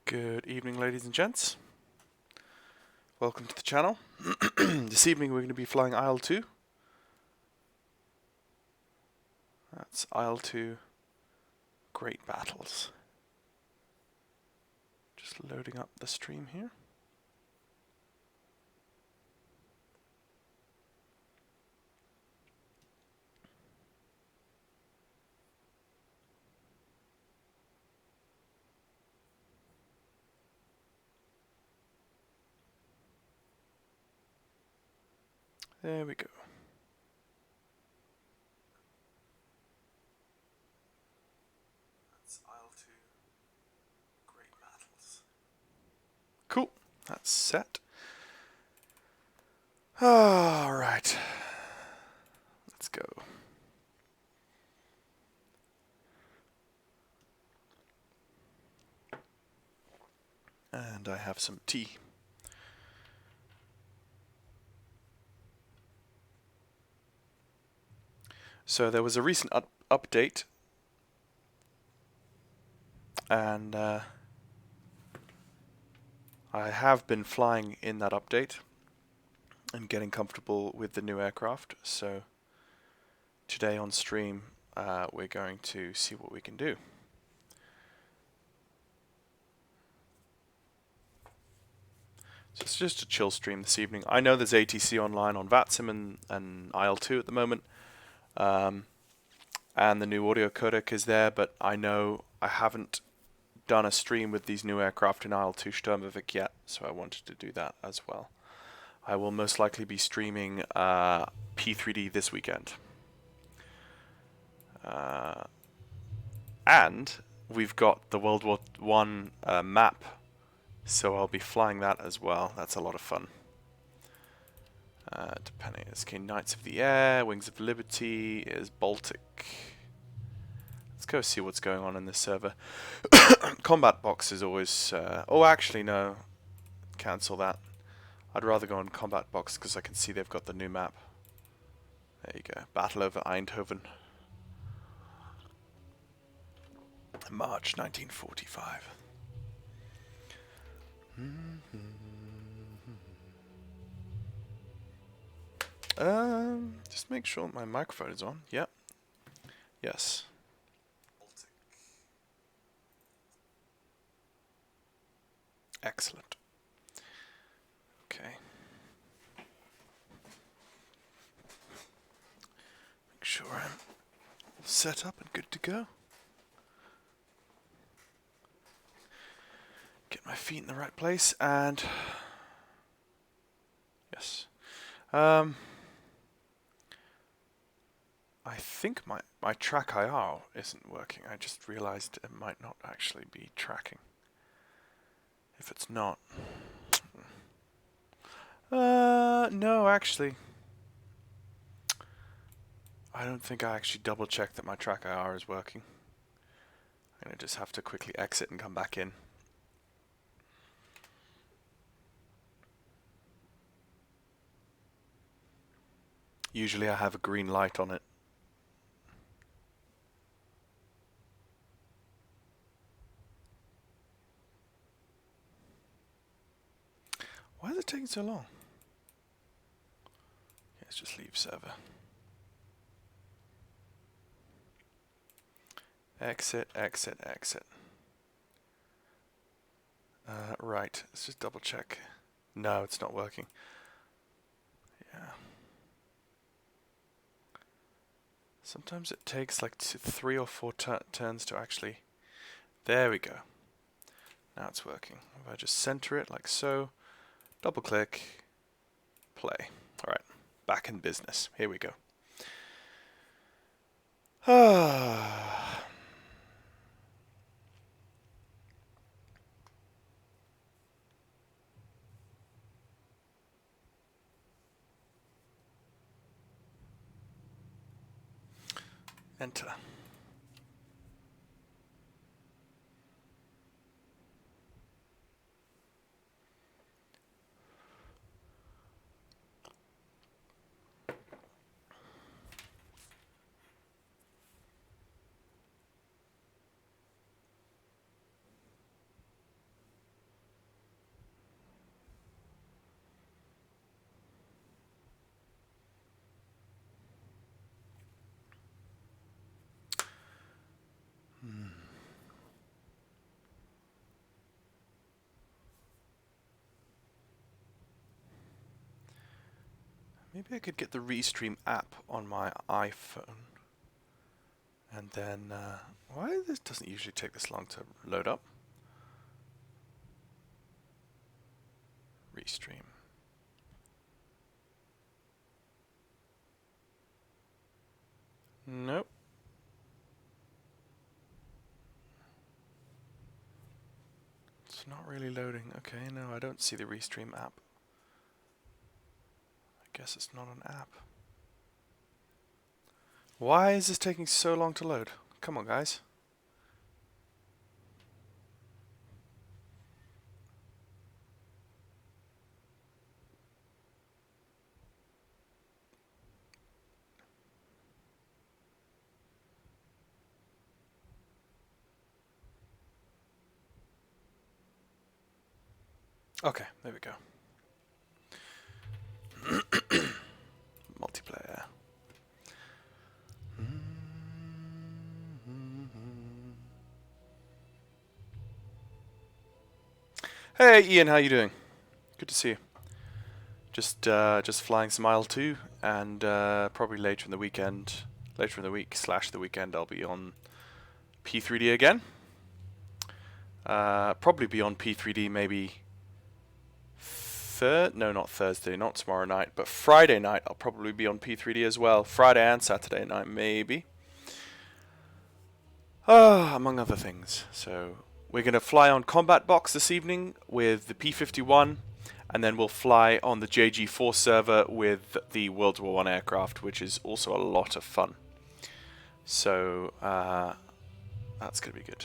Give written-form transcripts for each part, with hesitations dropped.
Good evening, ladies and gents. Welcome to the channel. This evening we're going to be flying IL2. That's IL2 Great Battles. Just loading up the stream here. There we go. That's IL2 Great Battles. Cool. That's set. Alright. Let's go. And I have some tea. So there was a recent update, and I have been flying in that update and getting comfortable with the new aircraft. So today on stream we're going to see what we can do. So it's just a chill stream this evening. I know there's ATC online on VATSIM and IL2 at the moment. And the new audio codec is there, but I know I haven't done a stream with these new aircraft in IL2 Sturmovik yet, so I wanted to do that as well. I will most likely be streaming P3D this weekend. And we've got the World War I map, so I'll be flying that as well. That's a lot of fun. Depending, SK Knights of the Air, Wings of Liberty is Baltic. Let's go see what's going on in this server. Combat box is always... oh, actually, no. Cancel that. I'd rather go on combat box because I can see they've got the new map. There you go. Battle over Eindhoven. March 1945. Just make sure my microphone is on. Yep. Yes. Excellent. Okay. Make sure I'm set up and good to go. Get my feet in the right place and... Yes. I think my track IR isn't working. I just realized it might not actually be tracking. If it's not... no, actually. I don't think I actually double checked that my track IR is working. I'm gonna just have to quickly exit and come back in. Usually I have a green light on it. Why is it taking so long? Let's just leave server. Exit, exit, exit. Right, let's just double check. No, it's not working. Yeah. Sometimes it takes like 3 or 4 turns to actually... There we go. Now it's working. If I just center it like so, double click, play. Alright, back in business. Here we go. Enter. Maybe I could get the Restream app on my iPhone. And then, why this doesn't usually take this long to load up? Restream. Nope. It's not really loading. Okay, no, I don't see the Restream app. I guess it's not an app. Why is this taking so long to load? Come on, guys. Okay, there we go. Multiplayer. Hey Ian, how you doing? Good to see you. Just flying some IL2, and probably later in the week / the weekend, I'll be on P3D again. Probably be on P3D maybe not Thursday, not tomorrow night, but Friday night I'll probably be on P3D as well. Friday and Saturday night maybe. Among other things. So we're going to fly on Combat Box this evening with the P51, and then we'll fly on the JG4 server with the World War I aircraft, which is also a lot of fun. So that's going to be good.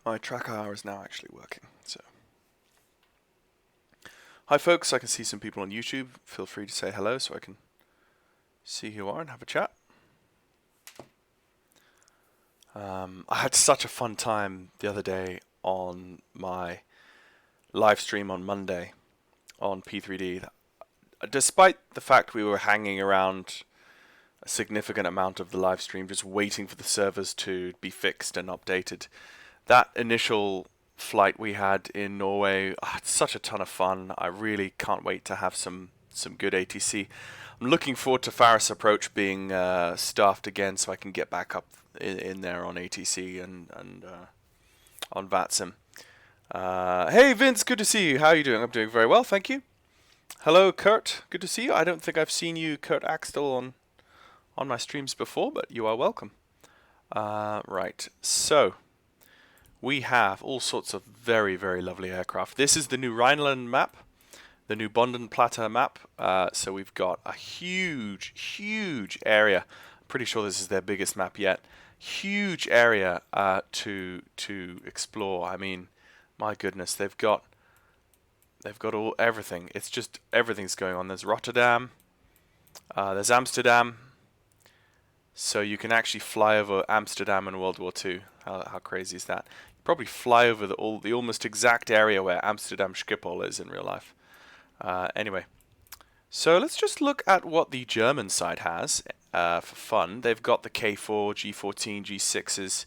My tracker hour is now actually working. So, hi folks, I can see some people on YouTube. Feel free to say hello so I can see who you are and have a chat. I had such a fun time the other day on my live stream on Monday on P3D. Despite the fact we were hanging around a significant amount of the live stream just waiting for the servers to be fixed and updated, that initial flight we had in Norway, it's such a ton of fun. I really can't wait to have some good ATC. I'm looking forward to Faris Approach being staffed again so I can get back up in there on ATC and on VATSIM. Hey Vince, good to see you. How are you doing? I'm doing very well, thank you. Hello Kurt, good to see you. I don't think I've seen you, Kurt Axtell, on my streams before, but you are welcome. Right, so we have all sorts of very, very lovely aircraft. This is the new Rhineland map, the new Bondenplatte map. So we've got a huge, huge area. I'm pretty sure this is their biggest map yet. Huge area to explore. I mean, my goodness, they've got everything. It's just everything's going on. There's Rotterdam, there's Amsterdam. So you can actually fly over Amsterdam in World War II. How crazy is that? Probably fly over the almost exact area where Amsterdam Schiphol is in real life. Anyway, so let's just look at what the German side has for fun. They've got the K4, G14, G6s,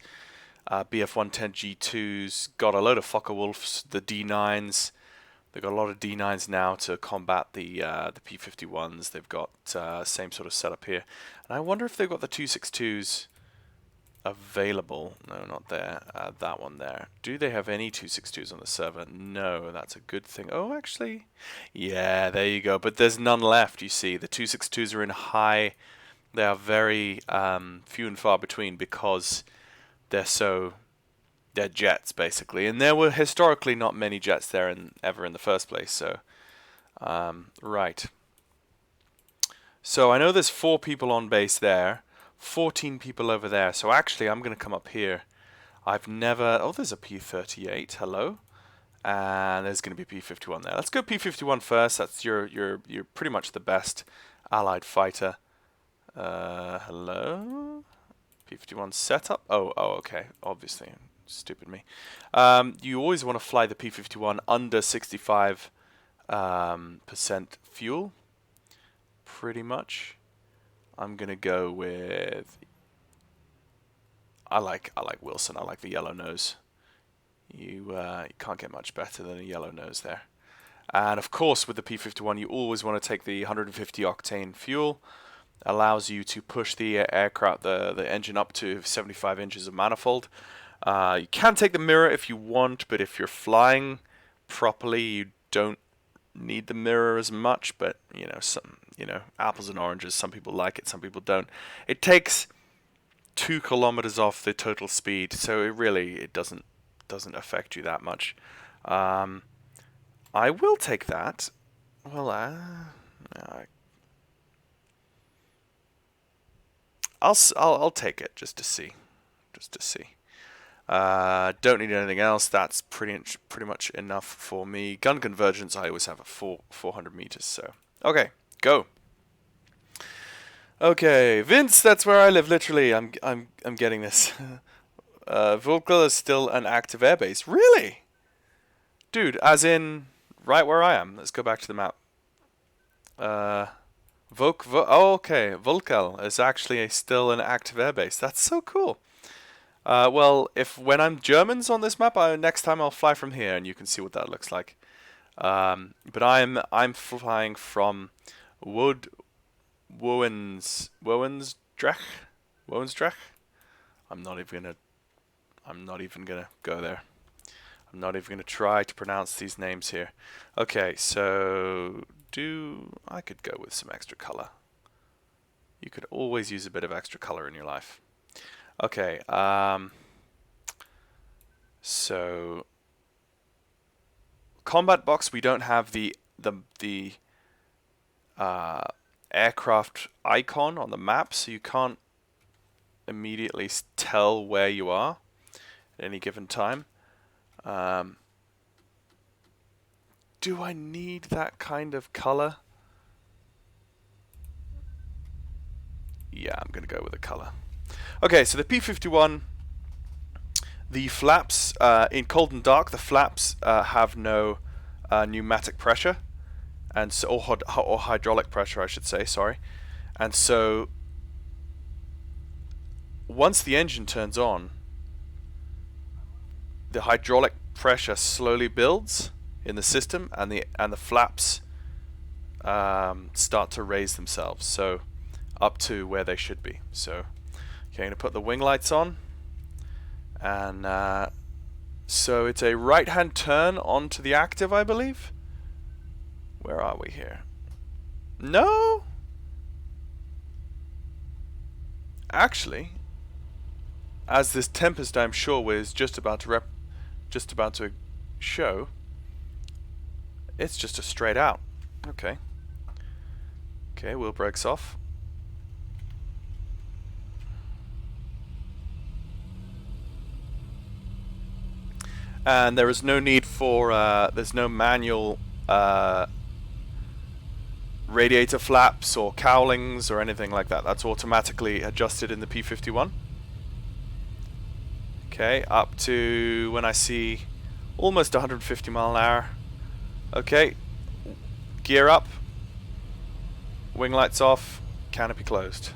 BF110 G2s, got a load of Focke-Wulfs, the D9s. They've got a lot of D9s now to combat the P51s. They've got same sort of setup here. And I wonder if they've got the 262s available. No, not there. That one there. Do they have any 262s on the server? No, that's a good thing. Oh, actually, yeah, there you go. But there's none left, you see. The 262s are in high. They are very few and far between because they're jets, basically. And there were historically not many jets there ever in the first place. So, right. So I know there's 4 people on base there. 14 people over there. So actually, I'm going to come up here. I've never... Oh, there's a P38. Hello. And there's going to be P51 there. Let's go P51 first. That's you're pretty much the best allied fighter. Hello. P51 setup. Oh, okay. Obviously, stupid me. You always want to fly the P51 under 65% fuel. Pretty much. I'm going to go with I like Wilson. I like the yellow nose. You can't get much better than a yellow nose there. And of course, with the P-51, you always want to take the 150 octane fuel. Allows you to push the aircraft, the engine up to 75 inches of manifold. You can take the mirror if you want, but if you're flying properly, you don't need the mirror as much. But apples and oranges. Some people like it, some people don't. It takes 2 kilometers off the total speed, so it doesn't affect you that much. I will take that. Well, I'll take it just to see. Don't need anything else. That's pretty much enough for me. Gun convergence, I always have at 400 meters. So okay, go. Okay, Vince, that's where I live. Literally, I'm getting this. Volkel is still an active airbase. Really, dude? As in right where I am. Let's go back to the map. Okay, Volkel is actually still an active airbase. That's so cool. Well, when I'm Germans on this map, next time I'll fly from here, and you can see what that looks like. But I'm flying from Wowensdrecht. I'm not even gonna go there. I'm not even gonna try to pronounce these names here. Okay, so I could go with some extra color. You could always use a bit of extra color in your life. Okay, so combat box, we don't have the aircraft icon on the map, so you can't immediately tell where you are at any given time. Do I need that kind of color? Yeah, I'm gonna go with the color. Okay, so the P-51, the flaps, in cold and dark, the flaps have no pneumatic pressure, and so, or hydraulic pressure, I should say, sorry. And so, once the engine turns on, the hydraulic pressure slowly builds in the system, and the flaps start to raise themselves, so up to where they should be. So, okay, I'm going to put the wing lights on, and so it's a right-hand turn onto the active, I believe. Where are we here? No? Actually, as this Tempest, I'm sure, is just about to show, it's just a straight out. Okay. Okay, wheel brakes off. And there is no need for, there's no manual radiator flaps or cowlings or anything like that. That's automatically adjusted in the P-51. Okay, up to when I see almost 150 mile an hour. Okay, gear up, wing lights off, canopy closed.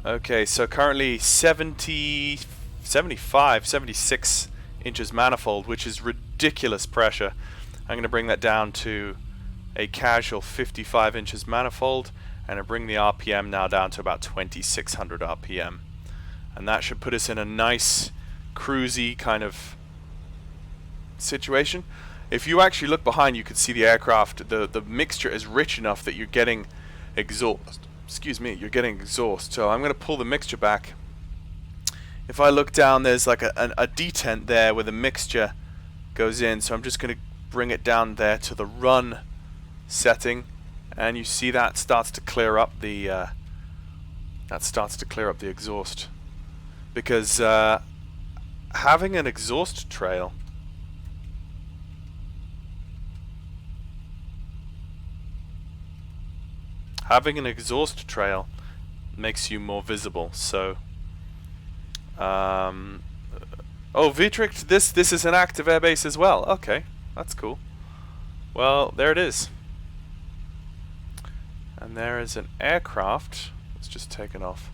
Okay, so currently 70, 75, 76 inches manifold, which is ridiculous pressure. I'm going to bring that down to a casual 55 inches manifold, and I bring the RPM now down to about 2600 RPM. And that should put us in a nice cruisy kind of situation. If you actually look behind, you can see the aircraft, the mixture is rich enough that you're getting exhaust. Excuse me, you're getting exhaust. So I'm going to pull the mixture back. If I look down, there's like a detent there where the mixture goes in. So I'm just going to bring it down there to the run setting, and you see that starts to clear up the exhaust, because having an exhaust trail makes you more visible. So oh, Vitrick, this is an active airbase as well. Okay, that's cool. Well, there it is. And there is an aircraft. It's just taken off.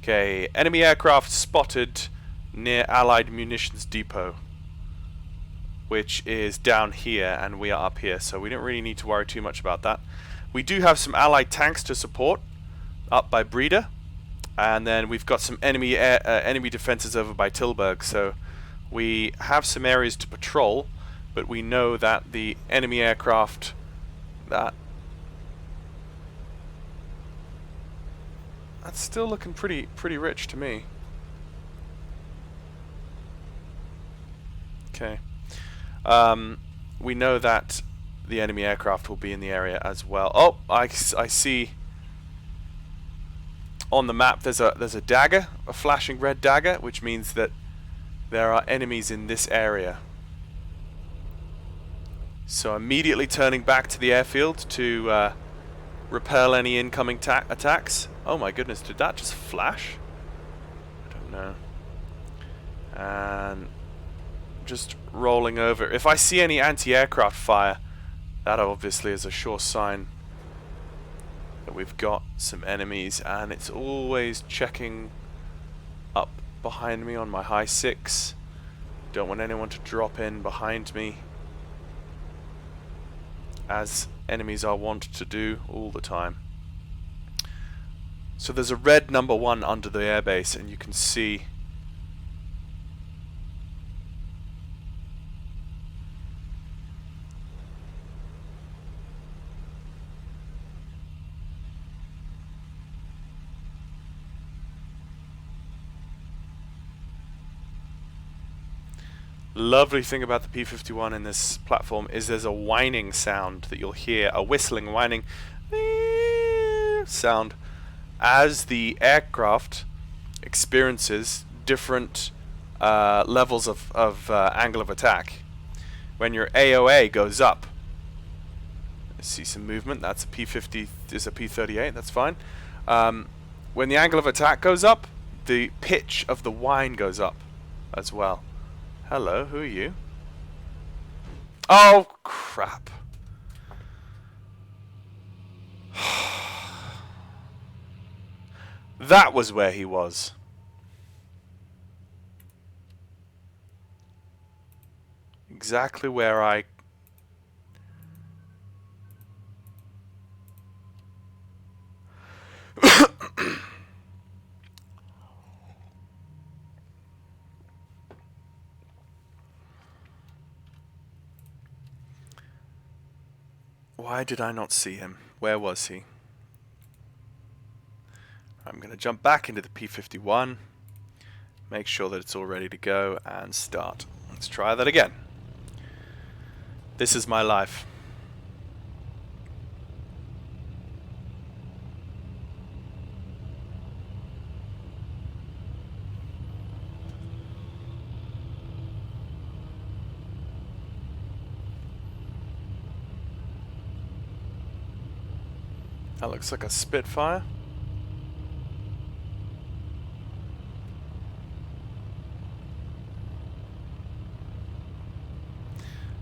Okay, enemy aircraft spotted near Allied Munitions Depot, which is down here, and we are up here, so we don't really need to worry too much about that. We do have some Allied tanks to support up by Breda, and then we've got some enemy defenses over by Tilburg, so we have some areas to patrol, but we know that the enemy aircraft that's still looking pretty rich to me. Okay. We know that the enemy aircraft will be in the area as well. Oh, I see on the map there's a dagger, a flashing red dagger, which means that there are enemies in this area. So immediately turning back to the airfield to repel any incoming attacks. Oh my goodness, did that just flash? I don't know. And just rolling over. If I see any anti-aircraft fire, that obviously is a sure sign that we've got some enemies, and it's always checking up behind me on my high 6. Don't want anyone to drop in behind me, as enemies are wont to do all the time. So there's a red number 1 under the airbase, and you can see lovely thing about the P-51 in this platform is there's a whining sound that you'll hear, a whistling, whining sound as the aircraft experiences different levels of angle of attack. When your AOA goes up, I see some movement. That's a P-50, is a P-38. That's fine. When the angle of attack goes up, the pitch of the whine goes up as well. Hello, who are you? Oh, crap. That was where he was. Exactly where I... Why did I not see him? Where was he? I'm going to jump back into the P-51, make sure that it's all ready to go, and start. Let's try that again. This is my life. That looks like a Spitfire.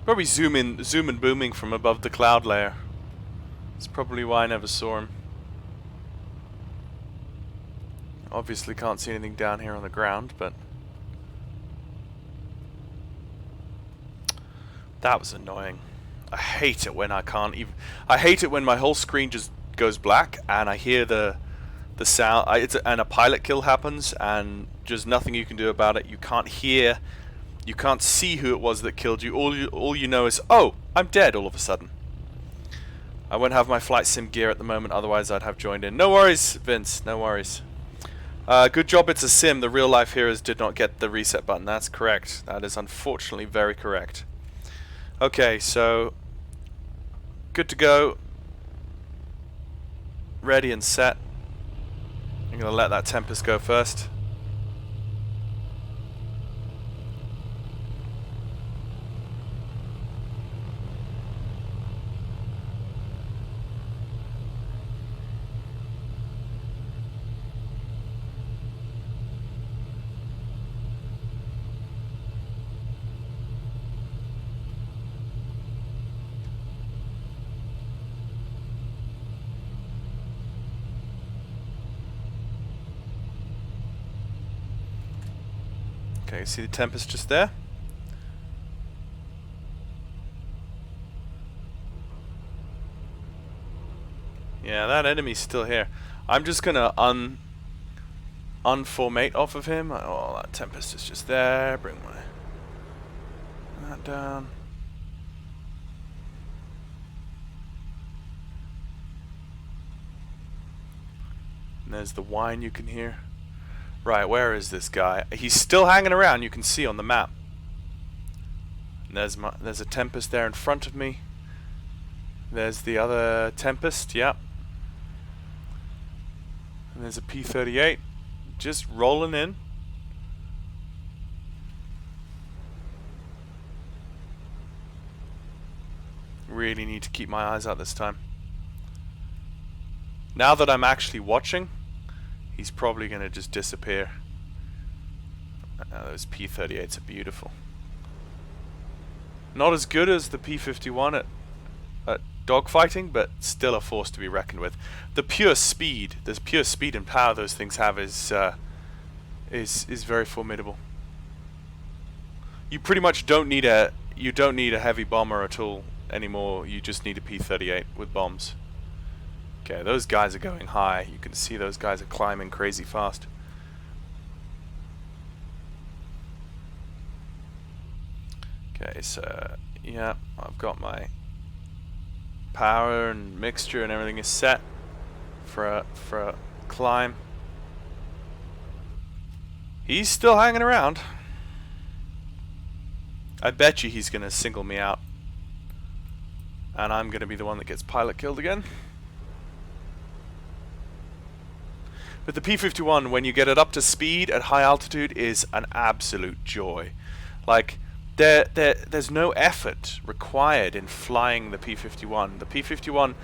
Probably zoom and booming from above the cloud layer. That's probably why I never saw him. Obviously can't see anything down here on the ground, but that was annoying. I hate it when I can't even... I hate it when my whole screen just goes black and I hear the sound, and a pilot kill happens and just nothing you can do about it. You can't hear, you can't see who it was that killed you. All you know is, oh, I'm dead all of a sudden. I won't have my flight sim gear at the moment, otherwise I'd have joined in. No worries, Vince, no worries. Good job it's a sim. The real life heroes did not get the reset button. That's correct. That is unfortunately very correct. Okay, so good to go. Ready and set. I'm going to let that Tempest go first. Okay, see the Tempest just there? Yeah, that enemy's still here. I'm just gonna unformate off of him. Oh, that Tempest is just there. Bring that down. And there's the whine you can hear. Right, where is this guy? He's still hanging around, you can see on the map. And there's a Tempest there in front of me. There's the other Tempest, yep. And there's a P-38 just rolling in. Really need to keep my eyes out this time. Now that I'm actually watching, he's probably going to just disappear. Those P-38s are beautiful. Not as good as the P-51 at dogfighting, but still a force to be reckoned with. The pure speed and power those things have is very formidable. You pretty much don't need a heavy bomber at all anymore. You just need a P-38 with bombs. Okay, those guys are going high. You can see those guys are climbing crazy fast. Okay, so yeah, I've got my power and mixture and everything is set for a climb. He's still hanging around. I bet you he's gonna single me out, and I'm gonna be the one that gets pilot killed again. But the P-51, when you get it up to speed at high altitude, is an absolute joy. Like, there's no effort required in flying the P-51. The P-51,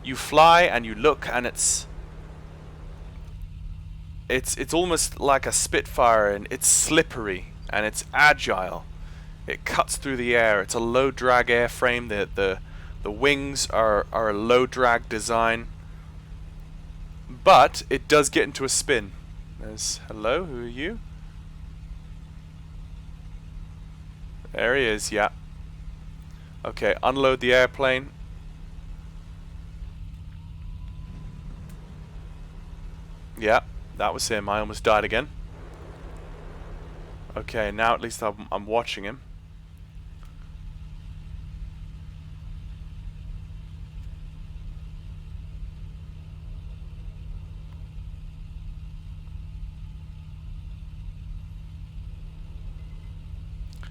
you fly and you look, and it's almost like a Spitfire, and it's slippery and it's agile. It cuts through the air. It's a low drag airframe. The wings are a low drag design. But it does get into a spin. Hello, who are you? There he is, yeah. Okay, unload the airplane. Yeah, that was him. I almost died again. Okay, now at least I'm watching him.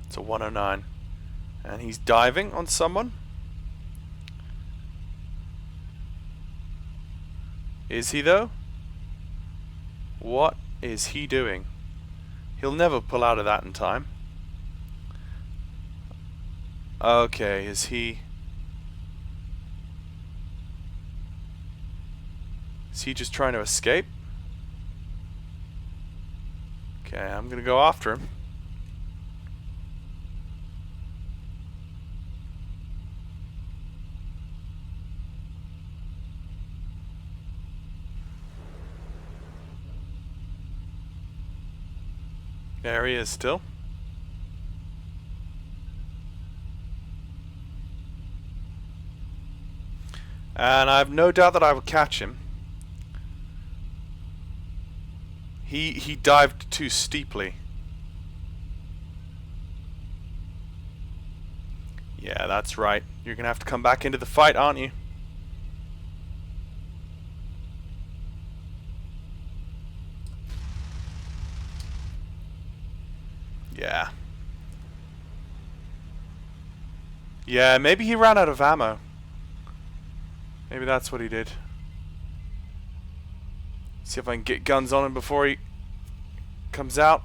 It's a 109. And he's diving on someone. Is he though? What is he doing? He'll never pull out of that in time. Okay, is he just trying to escape? Okay, I'm gonna go after him. There he is still. And I have no doubt that I will catch him. He dived too steeply. Yeah, that's right. You're gonna have to come back into the fight, aren't you? Yeah. Yeah, maybe he ran out of ammo. Maybe that's what he did. See if I can get guns on him before he comes out.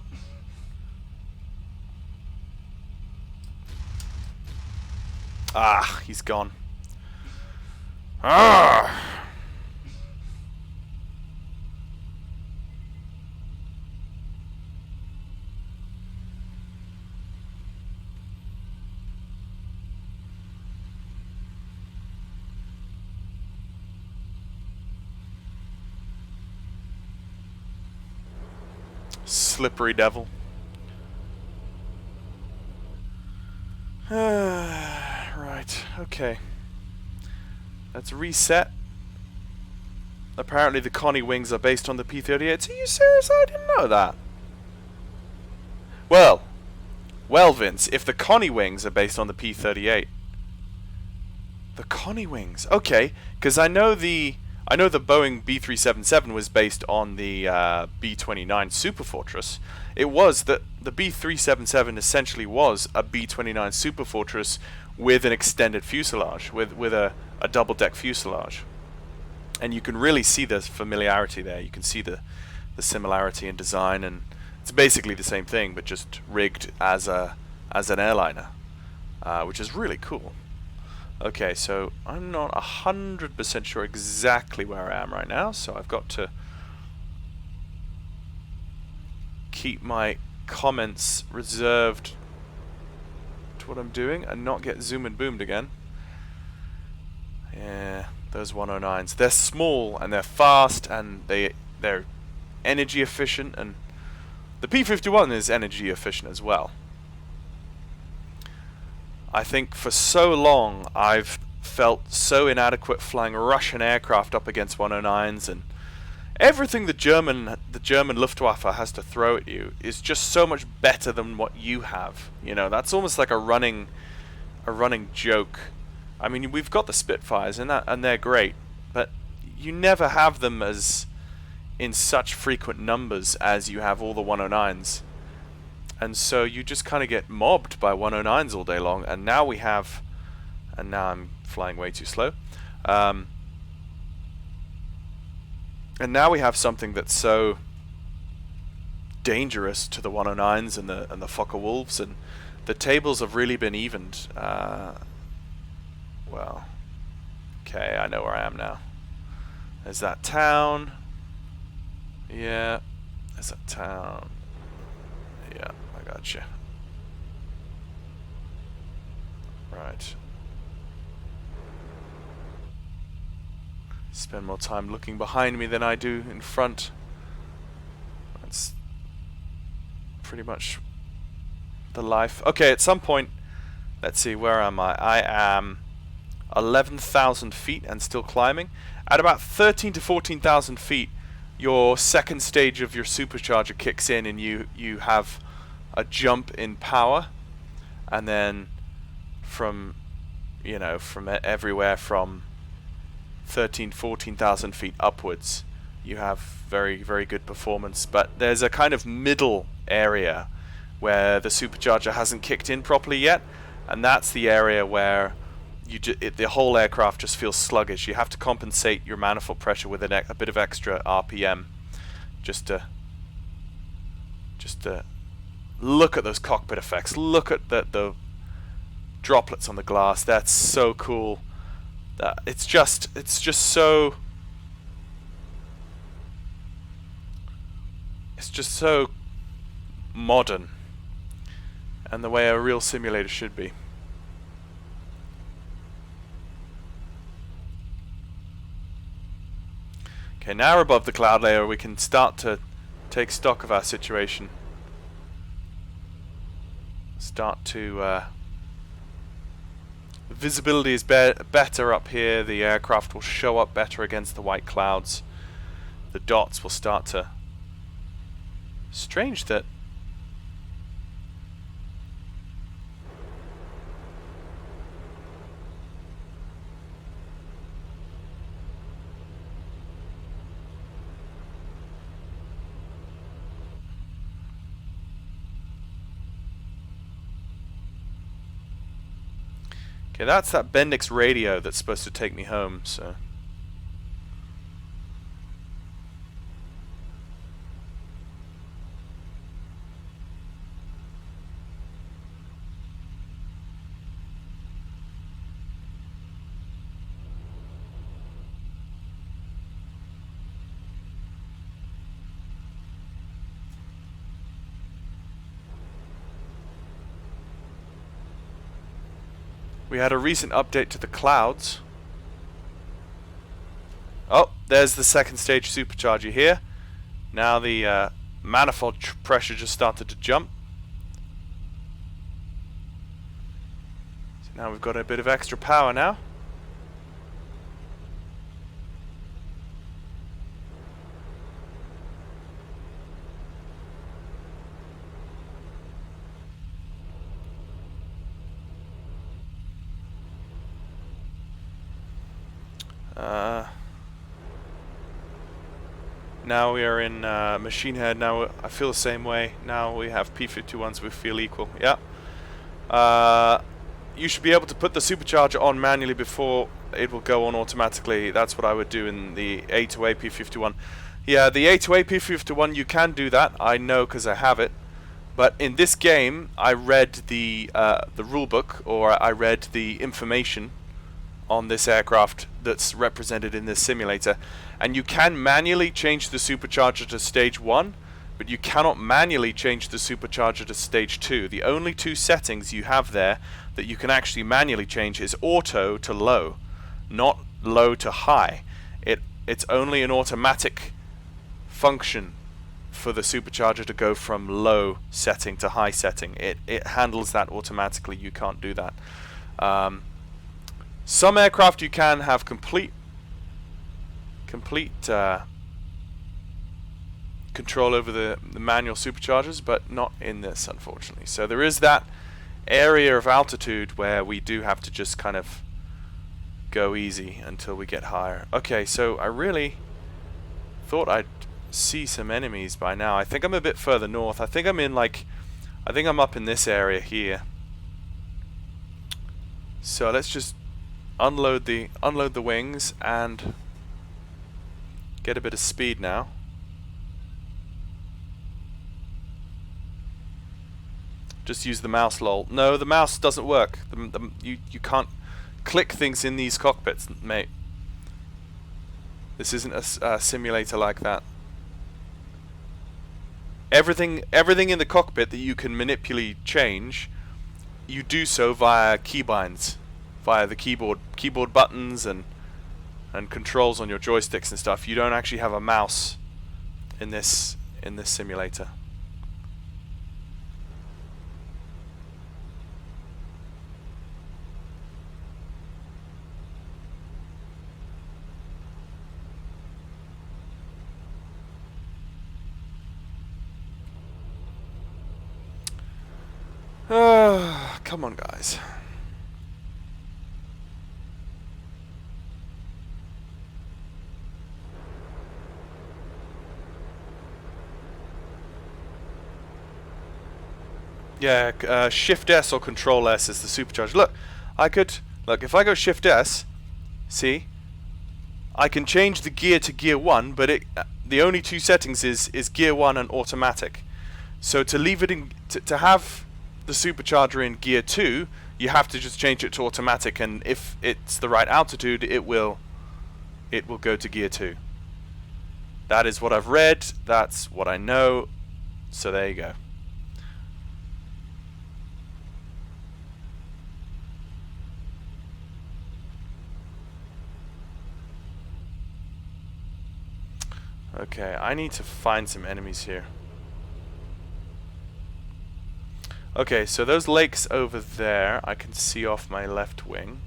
Ah, he's gone. Ah! slippery devil. Right, okay. Let's reset. Apparently the Connie wings are based on the P-38s. Are you serious? I didn't know that. Well, Vince, if the Connie wings are based on the P-38... The Connie wings. Okay, because I know the Boeing B-377 was based on the B-29 Superfortress. It was that the B-377 essentially was a B-29 Superfortress with an extended fuselage, with a double-deck fuselage. And you can really see the familiarity there. You can see the similarity in design, and it's basically the same thing, but just rigged as an airliner, which is really cool. Okay, so I'm not 100% sure exactly where I am right now, so I've got to keep my comments reserved to what I'm doing and not get zoom and boomed again. Yeah, those 109s. They're small and they're fast and they're energy efficient, and the P-51 is energy efficient as well. I think for so long I've felt so inadequate flying Russian aircraft up against 109s, and everything the German Luftwaffe has to throw at you is just so much better than what you have. You know, that's almost like a running joke. I mean, we've got the Spitfires and they're great, but you never have them as in such frequent numbers as you have all the 109s. And so you just kind of get mobbed by 109s all day long. And now we have, and now I'm flying way too slow. And now we have something that's so dangerous to the 109s and the Fokker Wolves, and the tables have really been evened. Well, okay, I know where I am now. There's that town. Yeah, there's that town. Yeah, I gotcha. Right. Spend more time looking behind me than I do in front. That's pretty much the life. Okay, at some point, let's see, where am I? I am 11,000 feet and still climbing. At about 13 to 14,000 feet, your second stage of your supercharger kicks in, and you have a jump in power, and then from everywhere from 14,000 feet upwards, you have very, very good performance. But there's a kind of middle area where the supercharger hasn't kicked in properly yet, and that's the area where the whole aircraft just feels sluggish. You have to compensate your manifold pressure with a bit of extra RPM, just to look at those cockpit effects. Look at the droplets on the glass. That's so cool. It's just so modern, and the way a real simulator should be. Okay, now we're above the cloud layer, we can start to take stock of our situation. Visibility is better up here, the aircraft will show up better against the white clouds. The dots will start to... Strange that... Okay, that's that Bendix radio that's supposed to take me home, so... We had a recent update to the clouds. Oh, there's the second stage supercharger here. Now the manifold pressure just started to jump. So now we've got a bit of extra power now. Now we are in Machine Head. Now I feel the same way. Now we have P51s. We feel equal. Yeah. You should be able to put the supercharger on manually before it will go on automatically. That's what I would do in the A2A P51. Yeah, the A2A P51, you can do that. I know because I have it. But in this game, I read the rulebook, or I read the information on this aircraft that's represented in this simulator, and you can manually change the supercharger to stage 1, but you cannot manually change the supercharger to stage 2. The only two settings you have there that you can actually manually change is auto to low, not low to high. It's only an automatic function for the supercharger to go from low setting to high setting. It handles that automatically. You can't do that. Some aircraft you can have complete control over the manual superchargers, but not in this, unfortunately. So there is that area of altitude where we do have to just kind of go easy until we get higher. Okay, so I really thought I'd see some enemies by now. I think I'm a bit further north. I think I'm in I think I'm up in this area here. So let's just unload the wings and get a bit of speed now. Just use the mouse, lol. No, the mouse doesn't work. You can't click things in these cockpits, mate. This isn't a simulator like that. Everything in the cockpit that you can manipulate change, you do so via keybinds, via the keyboard buttons and controls on your joysticks and stuff. You don't actually have a mouse in this simulator. Come on, guys. Yeah, Shift S or Control S is the supercharger. Look, if I go Shift S, see, I can change the gear to gear 1, but the only two settings is gear 1 and automatic. So to leave it in, to have the supercharger in gear 2, you have to just change it to automatic, and if it's the right altitude, it will go to gear 2. That is what I've read, that's what I know, so there you go. Okay, I need to find some enemies here. Okay, so those lakes over there, I can see off my left wing.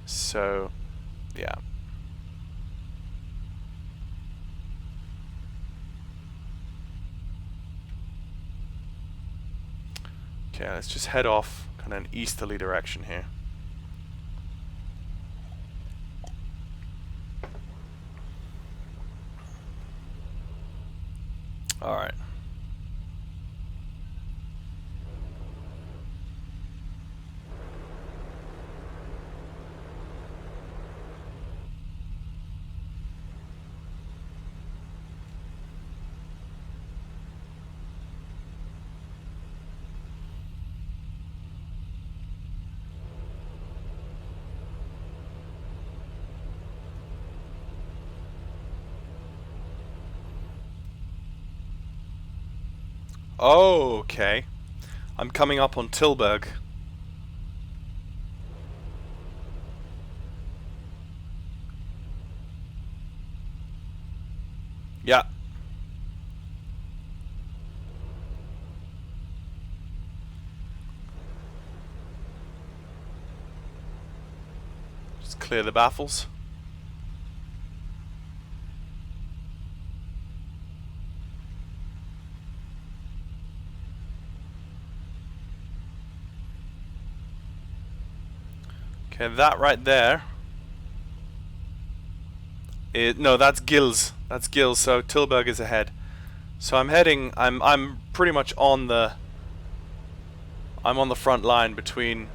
So, yeah. Okay, let's just head off kind of an easterly direction here. Alright. Oh, okay. I'm coming up on Tilburg. Yeah. Just clear the baffles. Okay, that right there. No, that's Gills. That's Gills. So Tilburg is ahead. So I'm heading. I'm pretty much on the. I'm on the front line between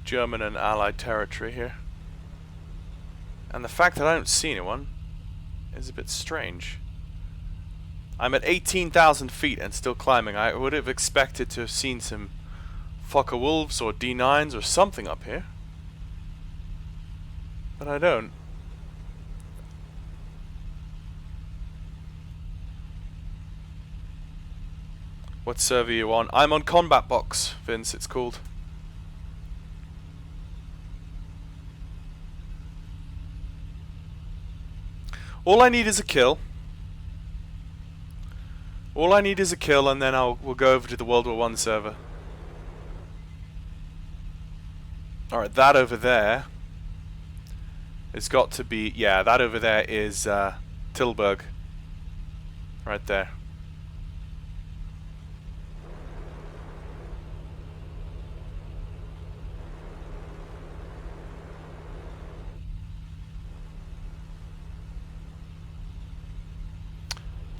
German and Allied territory here. And the fact that I don't see anyone is a bit strange. I'm at 18,000 feet and still climbing. I would have expected to have seen some Fokker Wolves or D9s or something up here. But I don't. What server are you on? I'm on Combat Box, Vince, it's called. All I need is a kill. All I need is a kill, and then we'll go over to the World War I server. Alright, that over there has got to be... Yeah, that over there is Tilburg. Right there.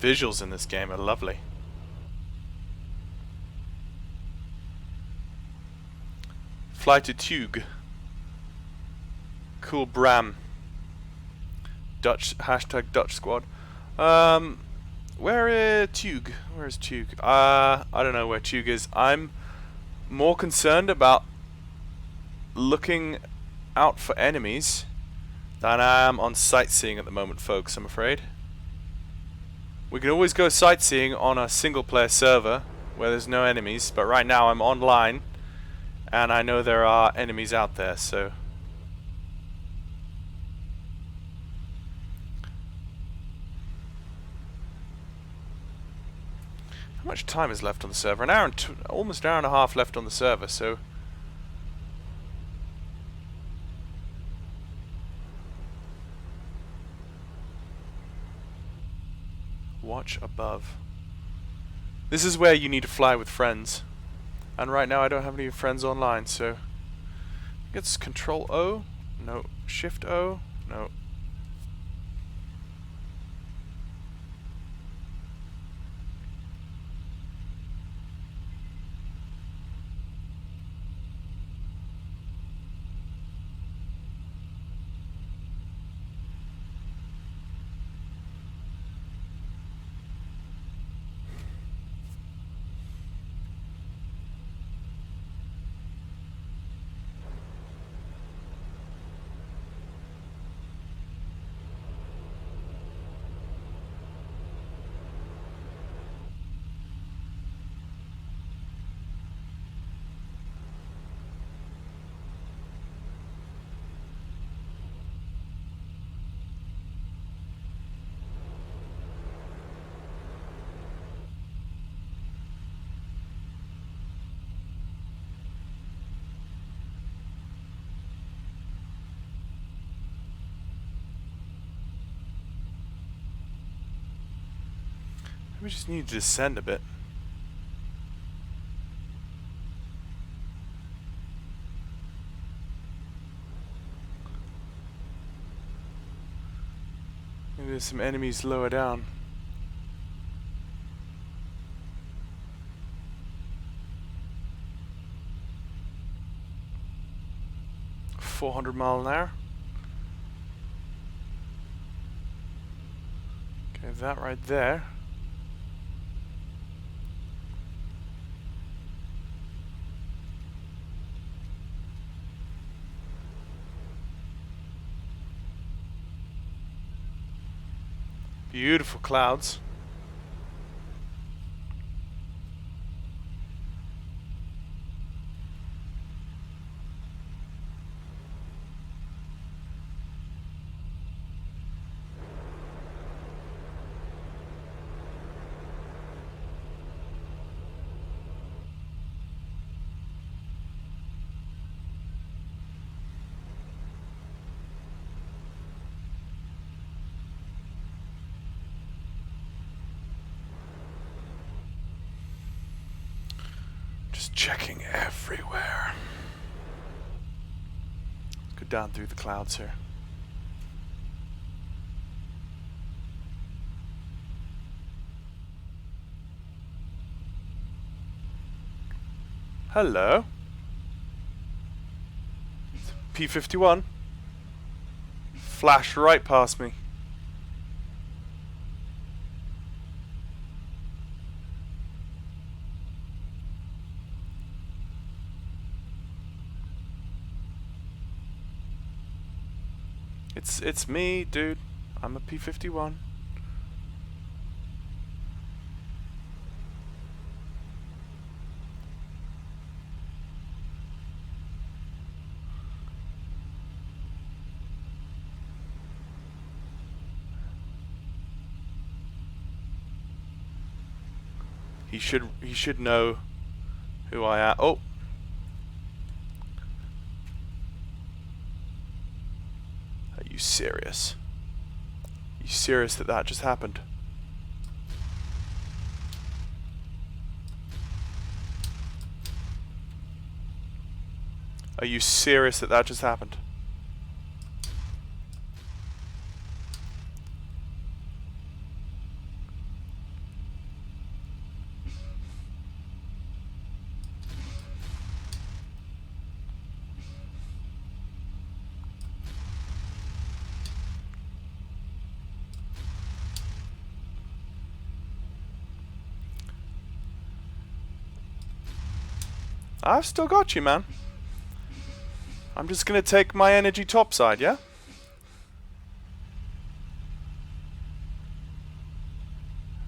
Visuals in this game are lovely. Fly to Tug. Cool Bram. Dutch hashtag Dutch squad. Where is Tug? Where is Tug? I don't know where Tug is. I'm more concerned about looking out for enemies than I am on sightseeing at the moment, folks, I'm afraid. We can always go sightseeing on a single player server where there's no enemies, but right now I'm online and I know there are enemies out there, so how much time is left on the server? An hour and almost an hour and a half left on the server, so watch above. This is where you need to fly with friends. And right now I don't have any friends online, so it's Control O, no, Shift O, no. We just need to descend a bit. Maybe there's some enemies lower down. $400 mph. Okay, that right there. Beautiful clouds. Checking everywhere. Let's go down through the clouds here. Hello. P-51. Flashed right past me. It's me, dude. I'm a P-51. He should know who I am. Oh. Are you serious? Are you serious that that just happened? Are you serious that that just happened? I've still got you, man. I'm just gonna take my energy topside, yeah?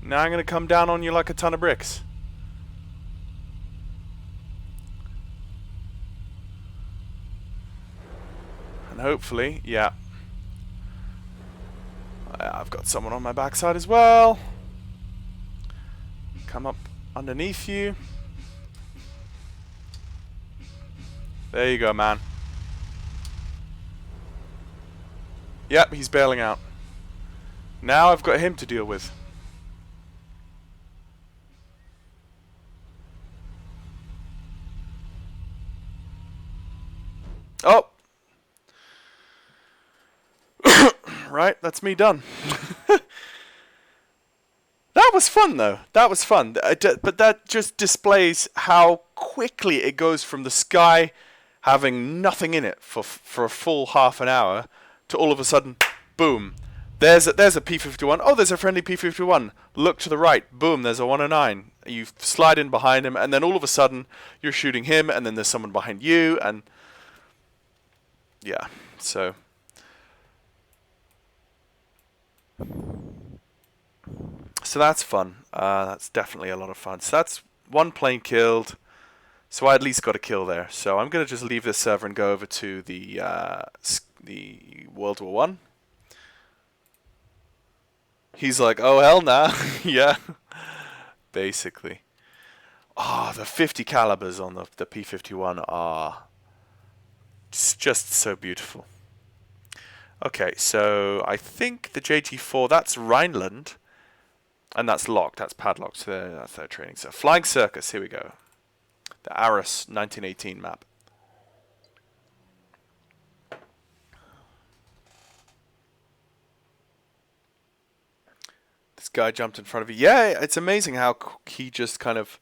Now I'm gonna come down on you like a ton of bricks. And hopefully, yeah. I've got someone on my backside as well. Come up underneath you. There you go, man. Yep, he's bailing out. Now I've got him to deal with. Oh! Right, that's me done. That was fun, though. That was fun. But that just displays how quickly it goes from the sky having nothing in it for a full half an hour to all of a sudden, boom. There's a P-51. Oh, there's a friendly P-51. Look to the right. Boom, there's a 109. You slide in behind him, and then all of a sudden, you're shooting him, and then there's someone behind you, and... yeah, so... so that's fun. That's definitely a lot of fun. So that's one plane killed. So I at least got a kill there. So I'm going to just leave this server and go over to the World War I. He's like, oh hell nah. Yeah. Basically. Oh, the 50 calibers on the P-51 are just so beautiful. Okay, so I think the JG4, that's Rhineland. And that's locked, that's padlocked, so that's their training. So Flying Circus, here we go. The Arras 1918 map. This guy jumped in front of you. Yeah, it's amazing how he just kind of...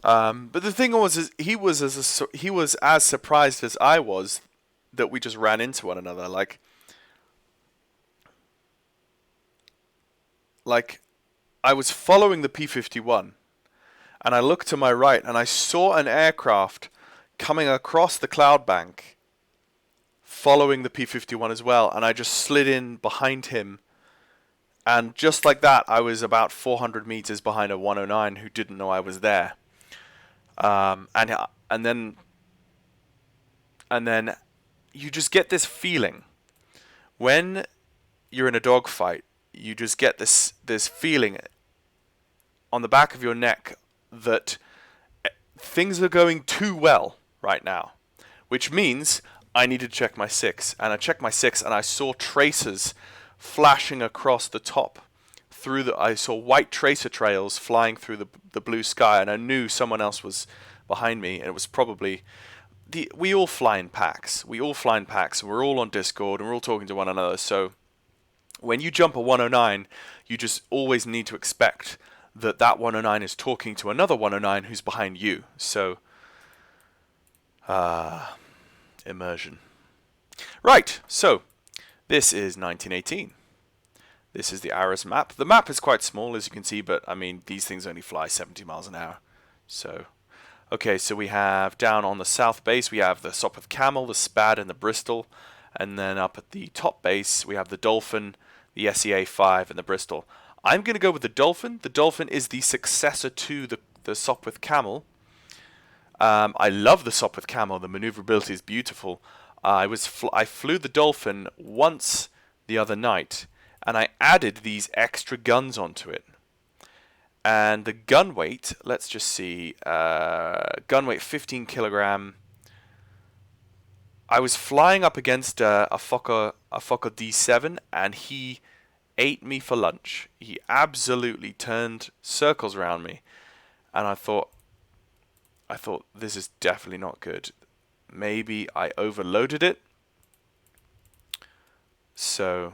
but the thing was, is he was as surprised as I was that we just ran into one another. Like I was following the P-51, and I looked to my right, and I saw an aircraft coming across the cloud bank, following the P-51 as well, and I just slid in behind him, and just like that, I was about 400 meters behind a 109 who didn't know I was there. And then you just get this feeling when you're in a dogfight. You just get this feeling on the back of your neck that things are going too well right now, which means I need to check my 6. And I checked my 6, and I saw tracers flashing across the top. I saw white tracer trails flying through the blue sky, and I knew someone else was behind me, and it was probably we all fly in packs. We all fly in packs, and we're all on Discord, and we're all talking to one another. So when you jump a 109, you just always need to expect that that 109 is talking to another 109 who's behind you. So, immersion. Right, so this is 1918. This is the Aris map. The map is quite small, as you can see, but I mean, these things only fly 70 miles an hour. So, okay, so we have down on the south base, we have the Sopwith Camel, the Spad, and the Bristol. And then up at the top base, we have the Dolphin, the SEA-5, and the Bristol. I'm going to go with the Dolphin. The Dolphin is the successor to the Sopwith Camel. I love the Sopwith Camel. The maneuverability is beautiful. I flew the Dolphin once the other night, and I added these extra guns onto it. And the gun weight, let's just see, gun weight 15 kilogram. I was flying up against a Fokker D7, and he ate me for lunch. He absolutely turned circles around me, and I thought this is definitely not good. Maybe I overloaded it. So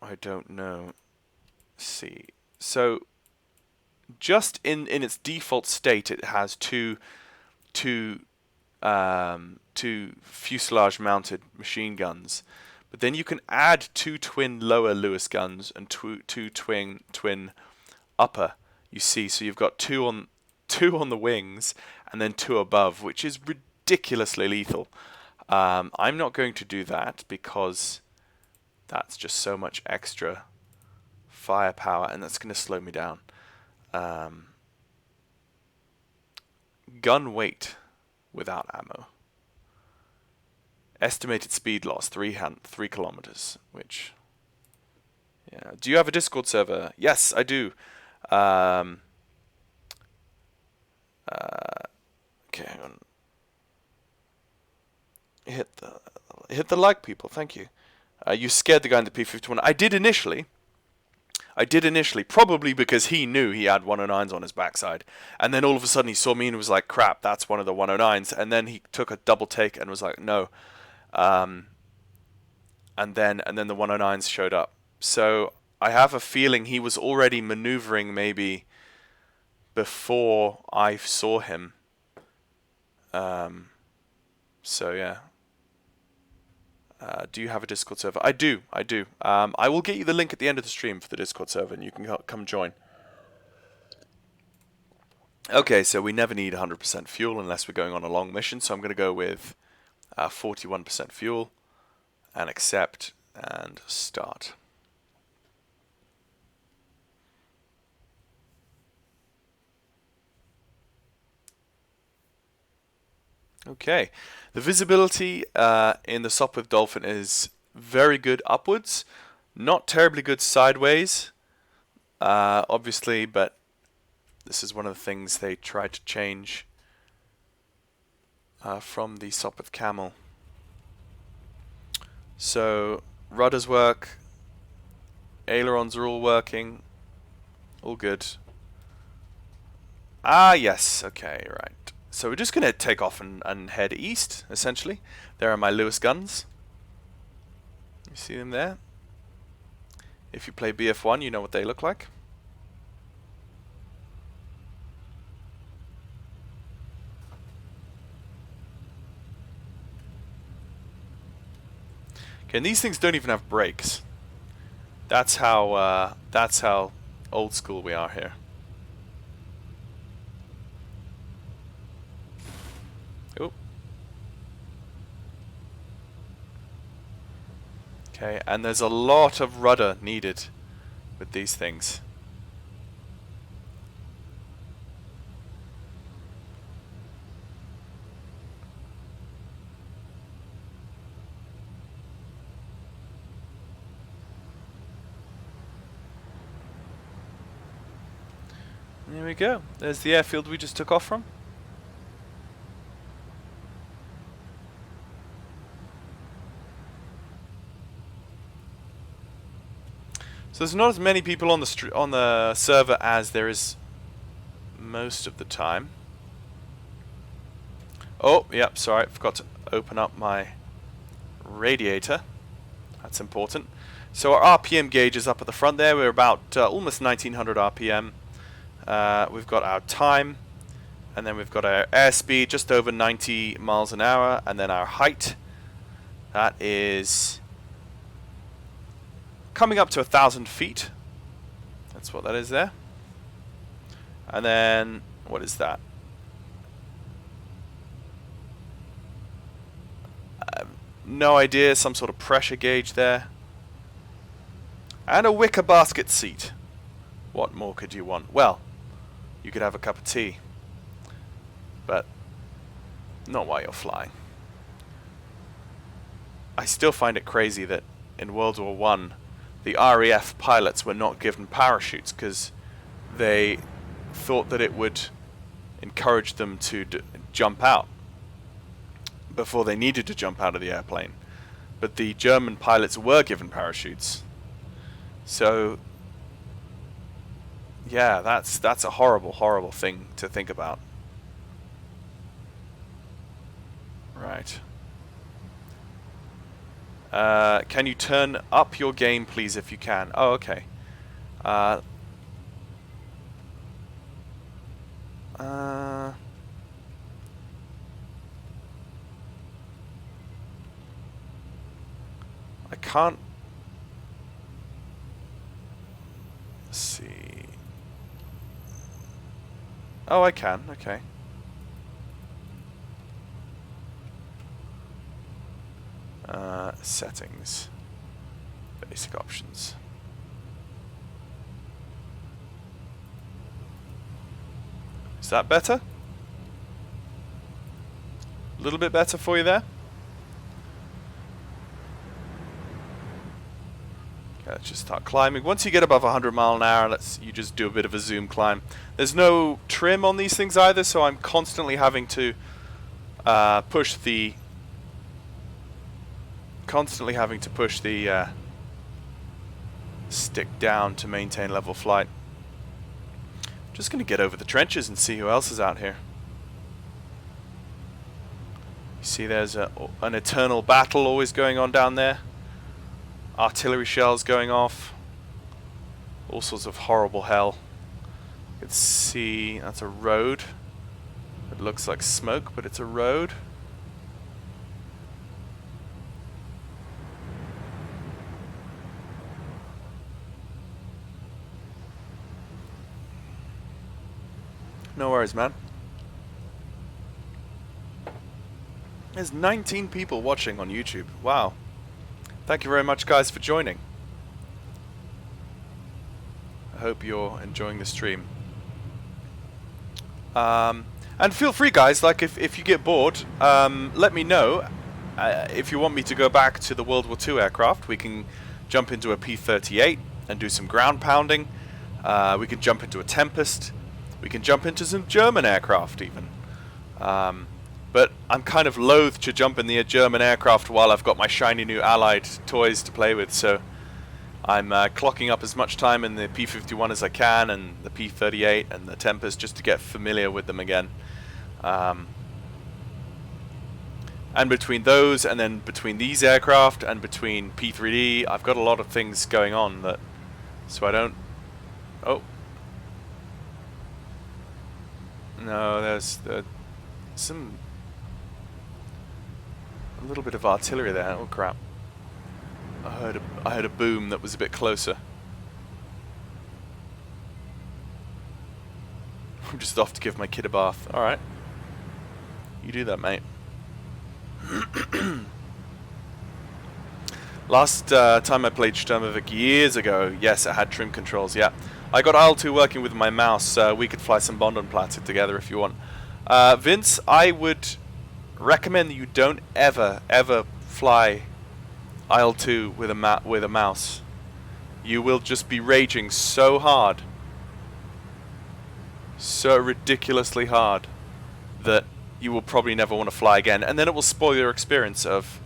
I don't know. Let's see. So just in its default state, it has two fuselage mounted machine guns, but then you can add two twin lower Lewis guns and two twin upper. You see, so you've got two on the wings and then two above, which is ridiculously lethal. I'm not going to do that because that's just so much extra firepower, and that's going to slow me down. Gun weight without ammo. Estimated speed loss 3 kilometers, which, yeah. Do you have a Discord server? Yes, I do. Okay, hang on. Hit the like, people. Thank you. You scared the guy in the P-51. I did initially, probably because he knew he had 109s on his backside. And then all of a sudden he saw me and was like, crap, that's one of the 109s. And then he took a double take and was like, no. And then the 109s showed up. So I have a feeling he was already maneuvering maybe before I saw him. So yeah. Do you have a Discord server? I do. I will get you the link at the end of the stream for the Discord server, and you can come join. Okay, so we never need 100% fuel unless we're going on a long mission, so I'm going to go with 41% fuel, and accept, and start. Okay, the visibility in the Sopwith Dolphin is very good upwards, not terribly good sideways, obviously, but this is one of the things they tried to change from the Sopwith Camel. So rudders work, ailerons are all working, all good. Ah, yes, okay, right. So we're just going to take off and head east, essentially. There are my Lewis guns. You see them there? If you play BF1, you know what they look like. Okay, and these things don't even have brakes. That's how old school we are here. Oh. Okay, and there's a lot of rudder needed with these things. There we go. There's the airfield we just took off from. So there's not as many people on the server as there is most of the time. Oh, yep, sorry, forgot to open up my radiator. That's important. So our RPM gauge is up at the front there. We're about almost 1900 RPM. We've got our time, and then we've got our airspeed, just over 90 miles an hour, and then our height. That is coming up to 1,000 feet. That's what that is there. And then, what is that? No idea, some sort of pressure gauge there. And a wicker basket seat. What more could you want? Well, you could have a cup of tea. But not while you're flying. I still find it crazy that in World War I, the RAF pilots were not given parachutes because they thought that it would encourage them to jump out before they needed to jump out of the airplane. But the German pilots were given parachutes. So, yeah, that's a horrible, horrible thing to think about. Right. Can you turn up your game, please, if you can? Oh, okay. I can't see. Oh, I can. Okay. Settings. Basic options. Is that better? A little bit better for you there? Okay, let's just start climbing. Once you get above 100 mile an hour, you just do a bit of a zoom climb. There's no trim on these things either, so I'm constantly having to push the stick down to maintain level flight. Just going to get over the trenches and see who else is out here. You see there's an eternal battle always going on down there. Artillery shells going off. All sorts of horrible hell. You can see that's a road. It looks like smoke, but it's a road. No worries, man. There's 19 people watching on YouTube. Wow. Thank you very much, guys, for joining. I hope you're enjoying the stream. And feel free, guys, like if you get bored, let me know. If you want me to go back to the World War II aircraft, we can jump into a P-38 and do some ground pounding. We can jump into a Tempest. We can jump into some German aircraft even. But I'm kind of loath to jump in the German aircraft while I've got my shiny new Allied toys to play with, so I'm clocking up as much time in the P-51 as I can, and the P-38 and the Tempest, just to get familiar with them again. And between those, and then between these aircraft, and between P-3D, I've got a lot of things going on that, so I don't... Oh. No, there's some... a little bit of artillery there. Oh crap. I heard a boom that was a bit closer. I'm just off to give my kid a bath. Alright. You do that, mate. Last time I played Sturmovik years ago, yes, it had trim controls, yeah. I got IL2 working with my mouse. We could fly some Bond on Platter together if you want. Vince, I would recommend that you don't ever fly IL2 with a mouse. You will just be raging so hard, so ridiculously hard, that you will probably never want to fly again, and then it will spoil your experience of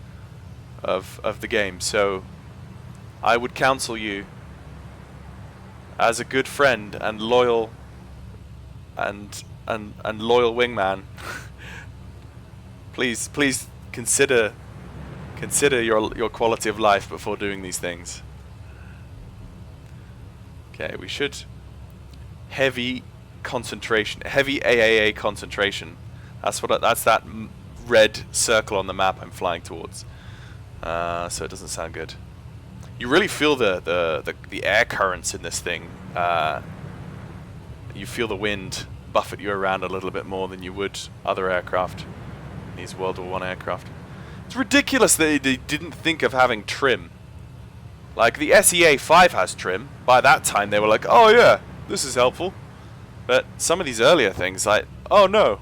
the game. So I would counsel you, as a good friend and loyal and loyal wingman, Please, please consider your quality of life before doing these things. Okay, we should heavy concentration, heavy AAA concentration. That's that red circle on the map I'm flying towards. So it doesn't sound good. You really feel the air currents in this thing. You feel the wind buffet you around a little bit more than you would other aircraft. These World War I aircraft. It's ridiculous that they didn't think of having trim. Like the SEA-5 has trim. By that time they were like, oh yeah, this is helpful. But some of these earlier things, like, oh no,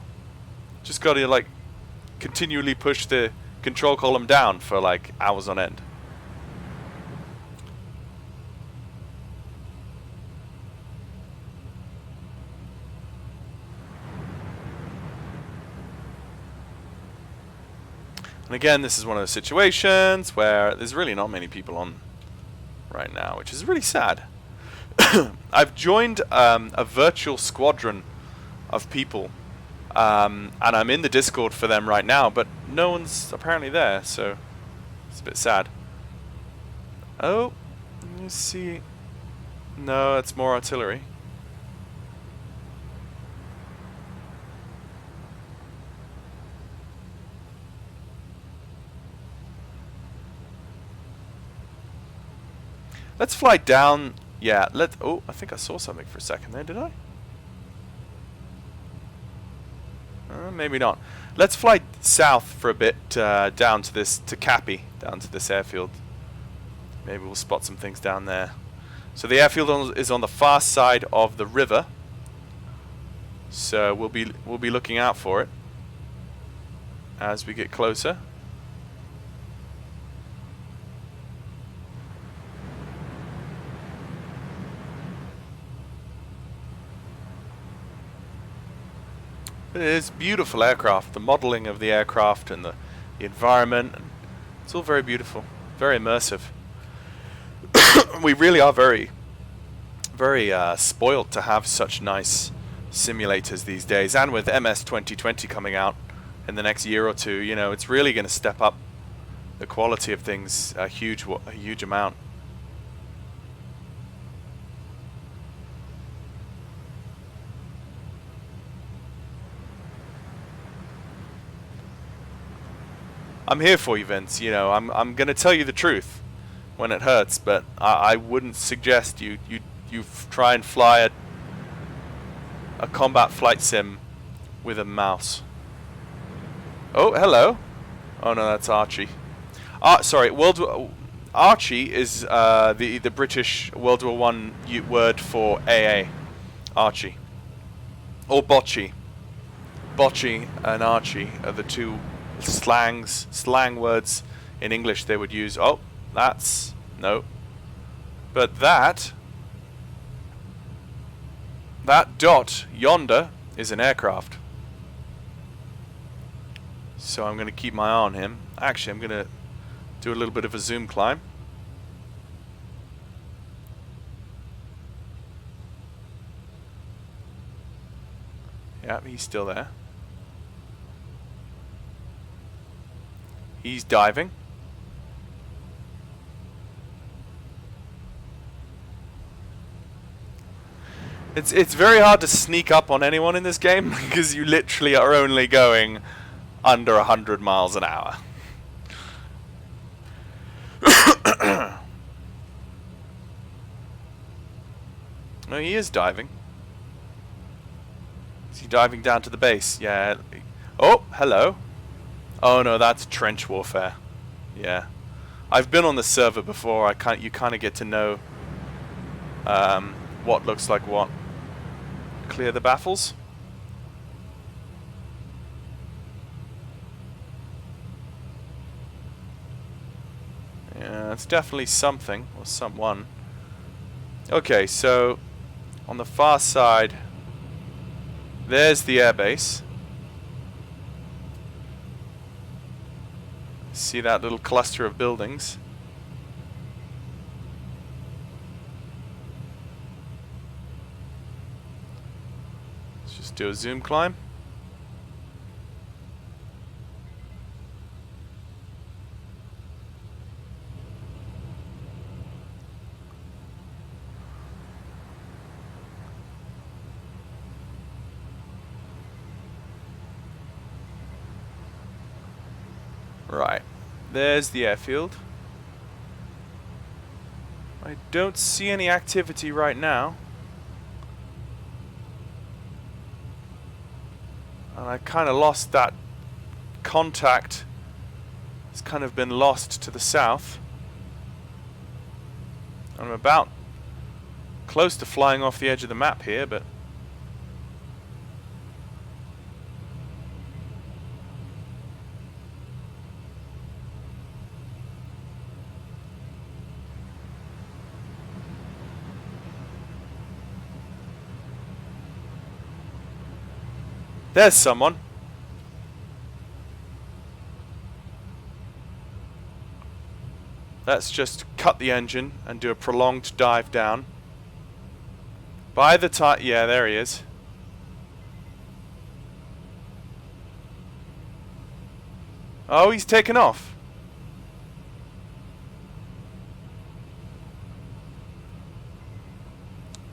just got to like continually push the control column down for like hours on end. And again, this is one of those situations where there's really not many people on right now, which is really sad. I've joined a virtual squadron of people, and I'm in the Discord for them right now, but no one's apparently there, so it's a bit sad. Oh, let me see. No, it's more artillery. Let's fly down. Yeah, oh, I think I saw something for a second there, did I? Maybe not. Let's fly south for a bit, down to Cappy, down to this airfield. Maybe we'll spot some things down there. So the airfield is on the far side of the river. So we'll be looking out for it as we get closer. It is beautiful aircraft. The modeling of the aircraft and the environment, it's all very beautiful, very immersive. We really are very spoilt to have such nice simulators these days, and with MS 2020 coming out in the next year or two, you know, it's really going to step up the quality of things a huge amount. I'm here for you, Vince. You know, I'm going to tell you the truth when it hurts, but I wouldn't suggest you try and fly a combat flight sim with a mouse. Oh, hello. Oh no, that's Archie. Sorry, Archie is the British World War I word for AA. Archie. Or bocce. Bocce and Archie are the two slang words in English they would use. Oh, that's no. But that dot yonder is an aircraft. So I'm going to keep my eye on him. Actually, I'm going to do a little bit of a zoom climb. Yeah, he's still there. He's diving. It's very hard to sneak up on anyone in this game because you literally are only going under 100 miles an hour. No, he is diving. Is he diving down to the base? Yeah. Oh, hello. Oh no, that's trench warfare. Yeah, I've been on the server before. You kind of get to know what looks like what. Clear the baffles. Yeah, it's definitely something or someone. Okay, so on the far side, there's the airbase. See that little cluster of buildings? Let's just do a zoom climb. Right. There's the airfield. I don't see any activity right now. And I kind of lost that contact. It's kind of been lost to the south. I'm about close to flying off the edge of the map here, but there's someone. Let's just cut the engine and do a prolonged dive down. By the time... yeah, there he is. Oh, he's taken off.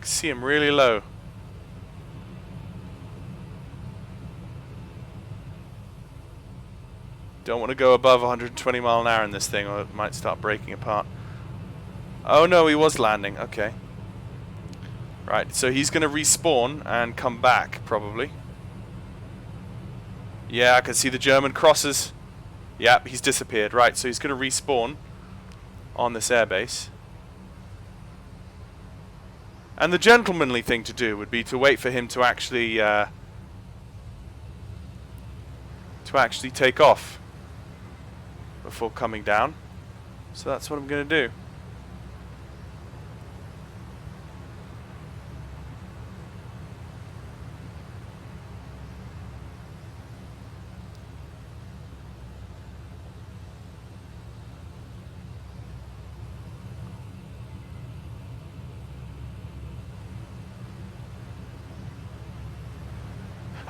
See him really low. Don't want to go above 120 mile an hour in this thing or it might start breaking apart. Oh no, he was landing. Okay. Right, so he's going to respawn and come back, probably. Yeah, I can see the German crosses. Yep, he's disappeared. Right, so he's going to respawn on this airbase. And the gentlemanly thing to do would be to wait for him to actually take off before coming down. So that's what I'm going to do.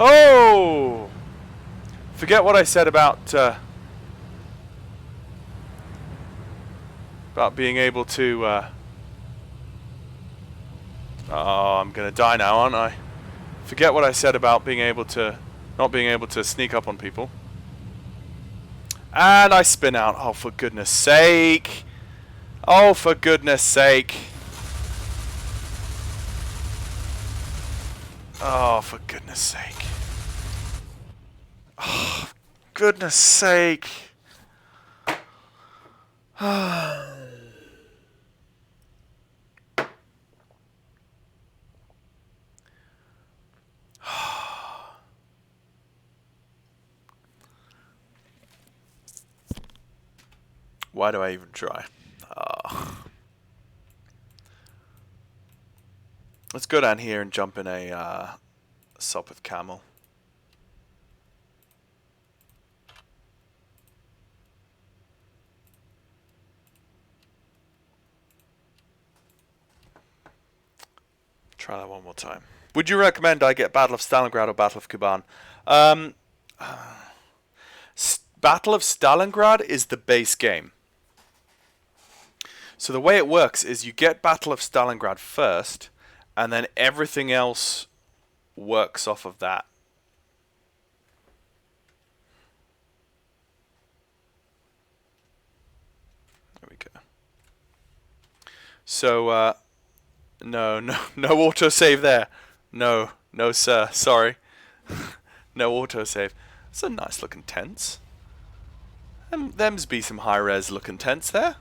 Oh! Forget what I said about being able to... oh, I'm gonna die now, aren't I? Forget what I said about being able to... not being able to sneak up on people. And I spin out. Oh, for goodness sake! Oh, for goodness sake! Oh, for goodness sake. Oh, goodness sake. Why do I even try? Let's go down here and jump in a sub with camel. Try that one more time. Would you recommend I get Battle of Stalingrad or Battle of Kuban? Battle of Stalingrad is the base game. So the way it works is you get Battle of Stalingrad first, and then everything else works off of that. There we go. So, no autosave there. No, sir, sorry. No autosave. It's a nice looking tents. Them's be some high res looking tents there.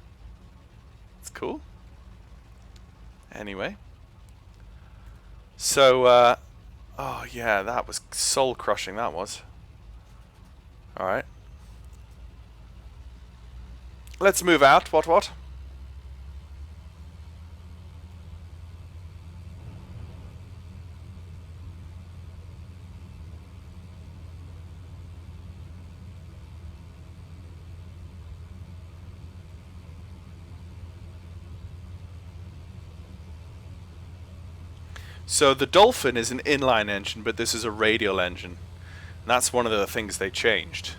It's cool. Anyway. So, oh yeah, that was soul crushing, that was. Alright. Let's move out, what? So the Dolphin is an inline engine, but this is a radial engine. And that's one of the things they changed.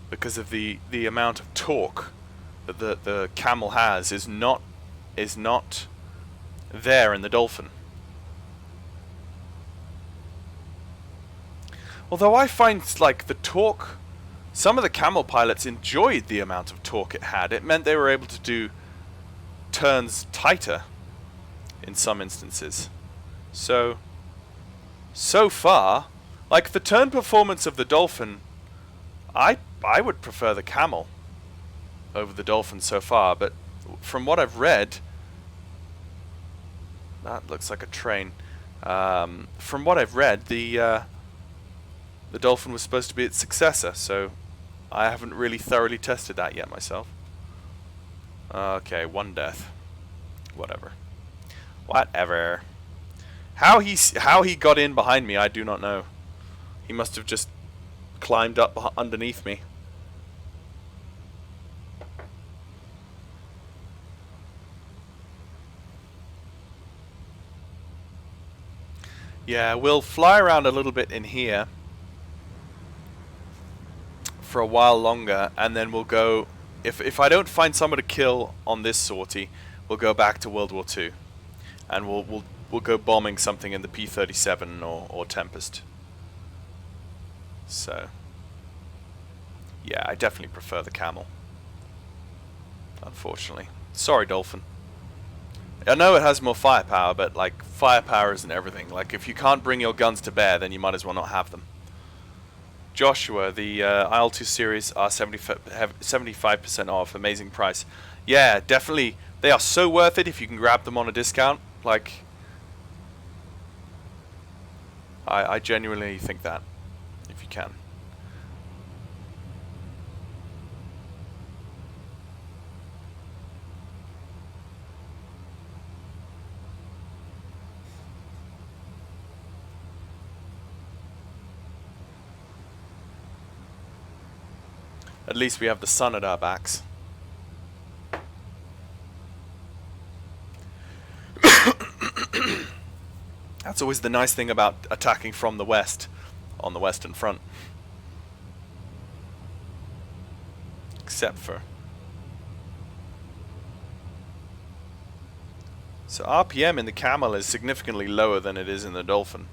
Because of the amount of torque that the Camel has is not there in the Dolphin. Although I find like the torque some of the camel pilots enjoyed the amount of torque it had. It meant they were able to do turns tighter in some instances. So far, like the turn performance of the Dolphin, I would prefer the Camel over the Dolphin so far, but from what I've read, that looks like a train. From what I've read, the Dolphin was supposed to be its successor, so I haven't really thoroughly tested that yet myself. Okay, one death. Whatever. Whatever. How he got in behind me, I do not know. He must have just climbed up underneath me. Yeah, we'll fly around a little bit in here for a while longer, and then we'll go... If I don't find someone to kill on this sortie, we'll go back to World War II. And we'll go bombing something in the P-37 or Tempest. So... yeah, I definitely prefer the Camel. Unfortunately. Sorry, Dolphin. I know it has more firepower, but like firepower isn't everything. Like if you can't bring your guns to bear, then you might as well not have them. Joshua, the IL2 series are 75% off, amazing price. Yeah, definitely, they are so worth it if you can grab them on a discount. Like, I genuinely think that, if you can. At least we have the sun at our backs. That's always the nice thing about attacking from the west, on the Western Front. Except for... so RPM in the Camel is significantly lower than it is in the Dolphin.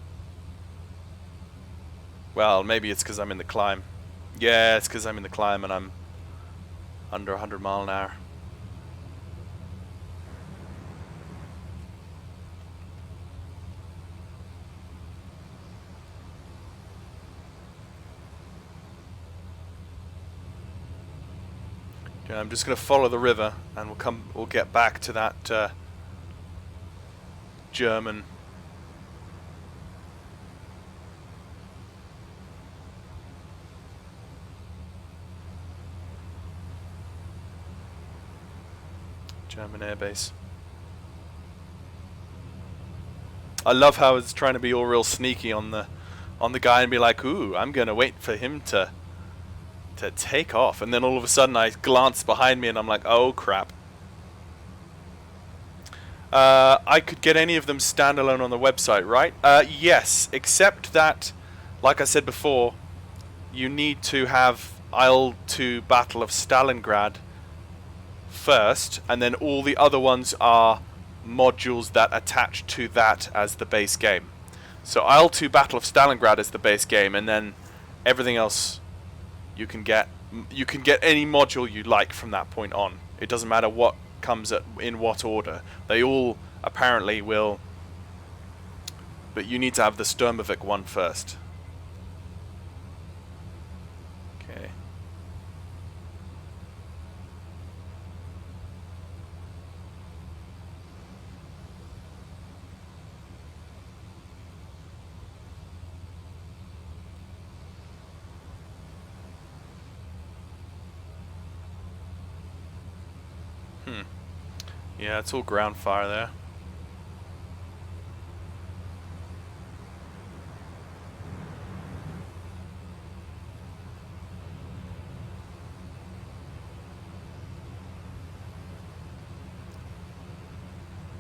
Well, maybe it's because I'm in the climb. Yeah, it's because I'm in the climb and I'm under 100 mile an hour. Yeah, I'm just going to follow the river and we'll get back to that German airbase. I love how it's trying to be all real sneaky on the guy and be like, ooh, I'm gonna wait for him to take off, and then all of a sudden I glance behind me and I'm like, oh crap. I could get any of them standalone on the website, right? Yes, except that, like I said before, you need to have IL2 Battle of Stalingrad first, and then all the other ones are modules that attach to that as the base game. So IL2 Battle of Stalingrad is the base game, and then everything else you can get any module you like from that point on. It doesn't matter what comes in what order. They all apparently will, but you need to have the Sturmovik one first. Okay. Yeah, it's all ground fire there.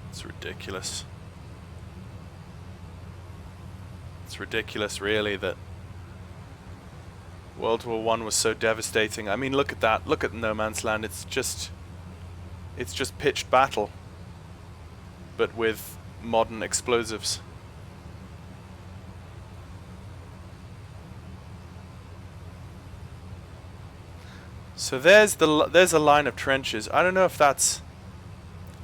It's ridiculous. It's ridiculous, really, that World War I was so devastating. I mean, look at that. Look at No Man's Land. It's just pitched battle, but with modern explosives. So there's a line of trenches. I don't know if that's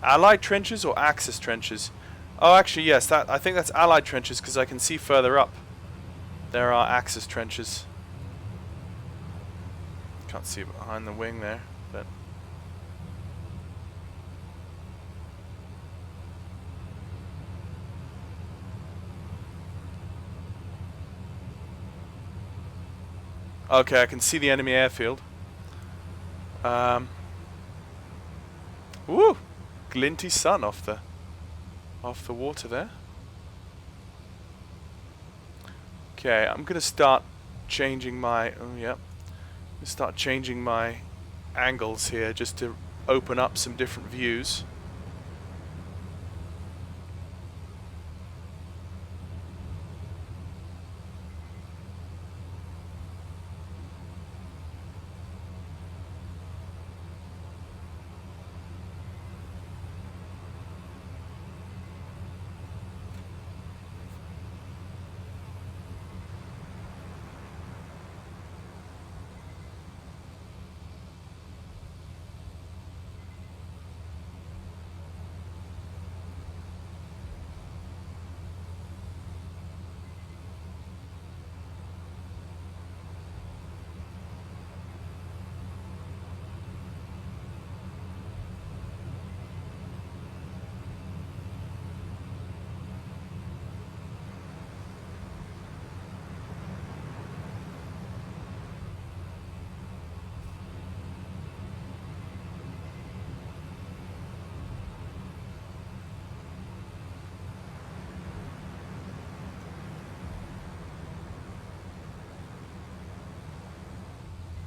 Allied trenches or Axis trenches. Oh, actually, yes. I think that's Allied trenches because I can see further up. There are Axis trenches. Can't see behind the wing there, but. Okay, I can see the enemy airfield. Woo! Glinty sun off the water there. Okay, I'm gonna start changing my start changing my angles here just to open up some different views.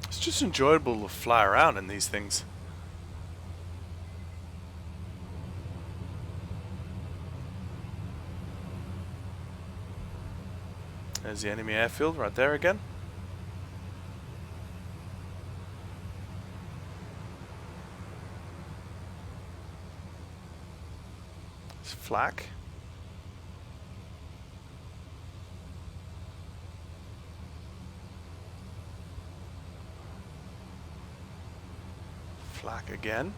It's just enjoyable to fly around in these things. There's the enemy airfield right there again. It's flak. Flak again.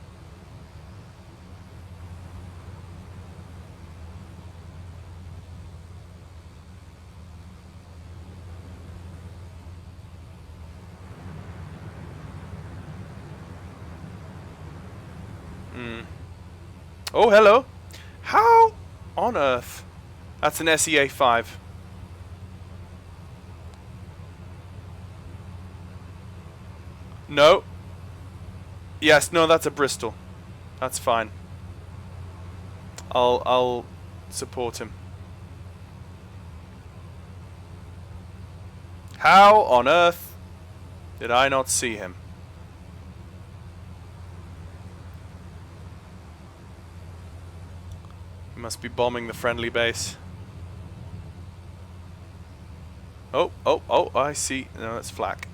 Oh, hello. How on earth? That's an SEA-5. No. Yes, no, that's a Bristol. That's fine. I'll support him. How on earth did I not see him? He must be bombing the friendly base. Oh, I see. No, that's flak.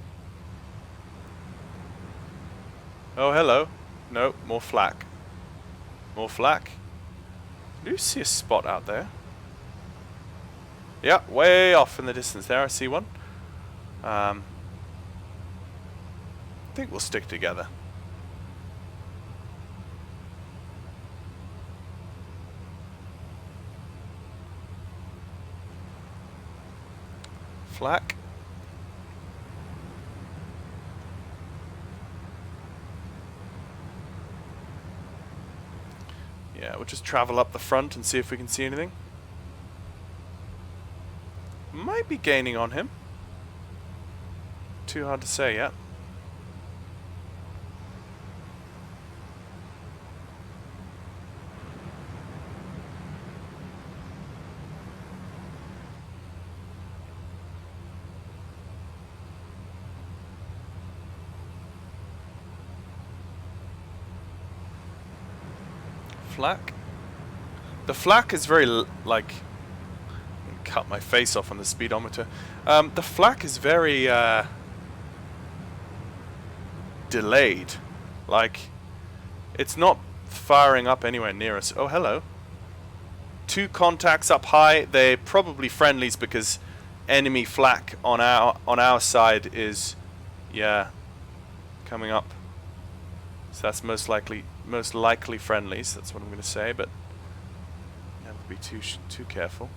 Oh, hello. No, more flak. More flak. Do you see a spot out there? Yeah, way off in the distance there. I see one. I think we'll stick together. Flak. Yeah, we'll just travel up the front and see if we can see anything. Might be gaining on him. Too hard to say yet. Flak. The flak is very like. Cut my face off on the speedometer. The flak is very delayed. Like, it's not firing up anywhere near us. Oh, hello. 2 contacts up high. They're probably friendlies because enemy flak on our side is, yeah, coming up. So that's most likely friendlies. That's what I'm going to say, but never be too careful.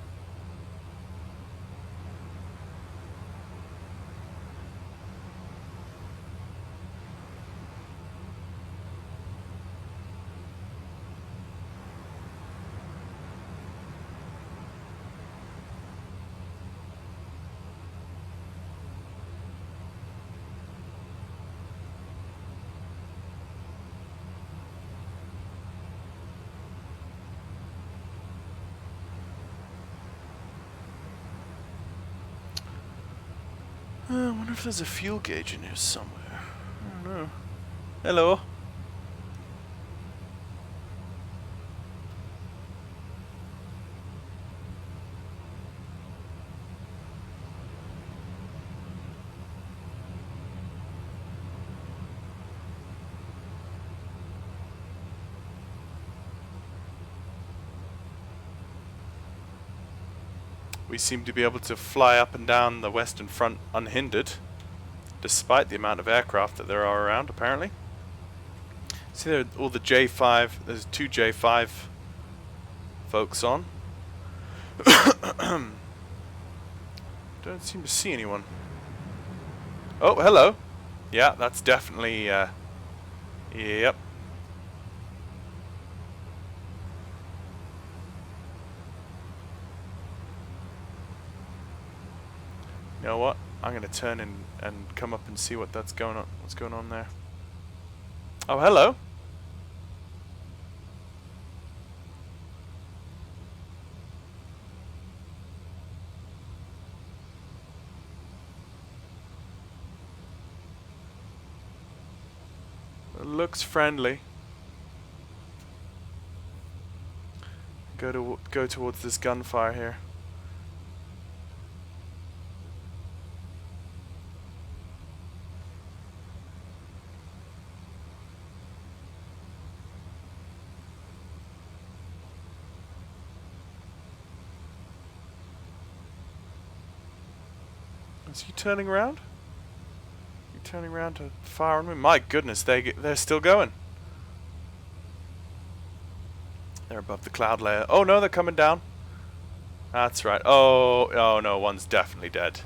I wonder if there's a fuel gauge in here somewhere. I don't know. Hello. We seem to be able to fly up and down the Western Front unhindered, despite the amount of aircraft that there are around, apparently. See there all the J5, there's 2 J5 folks on. Don't seem to see anyone. Oh, hello. Yeah, that's definitely, yep. You know what? I'm gonna turn and come up and see what's going on there. Oh, hello. It looks friendly. Go towards this gunfire here. Is he turning around? You turning around to fire on me? My goodness, they're still going. They're above the cloud layer. Oh no, they're coming down. That's right. Oh no, one's definitely dead.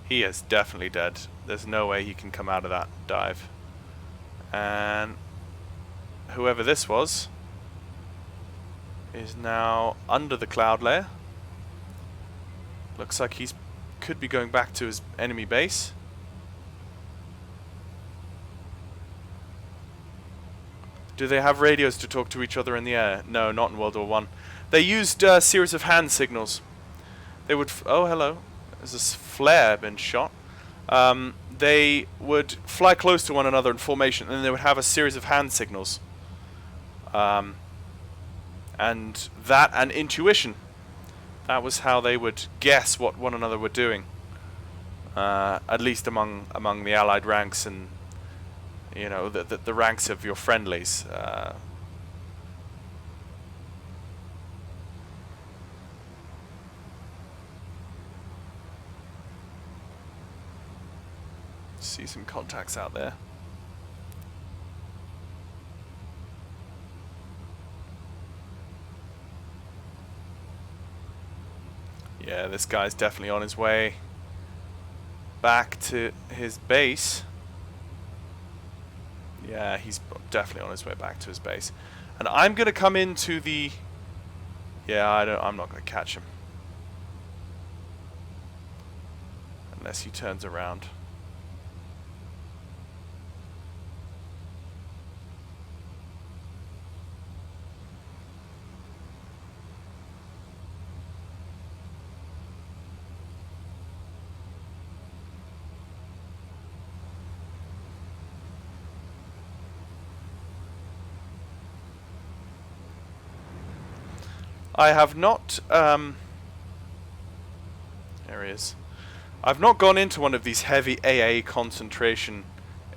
He is definitely dead. There's no way he can come out of that dive. And whoever this was is now under the cloud layer. Looks like he's could be going back to his enemy base. Do they have radios to talk to each other in the air? No, not in World War I. They used a series of hand signals. They would... oh, hello. There's this flare been shot. They would fly close to one another in formation, and then they would have a series of hand signals. And that and intuition. That was how they would guess what one another were doing. At least among the Allied ranks and, you know, the ranks of your friendlies. See some contacts out there. Yeah, this guy's definitely on his way back to his base. Yeah, he's definitely on his way back to his base. And I'm going to come into the... yeah, I'm not going to catch him. Unless he turns around. I have not, there he is. I've not gone into one of these heavy AA concentration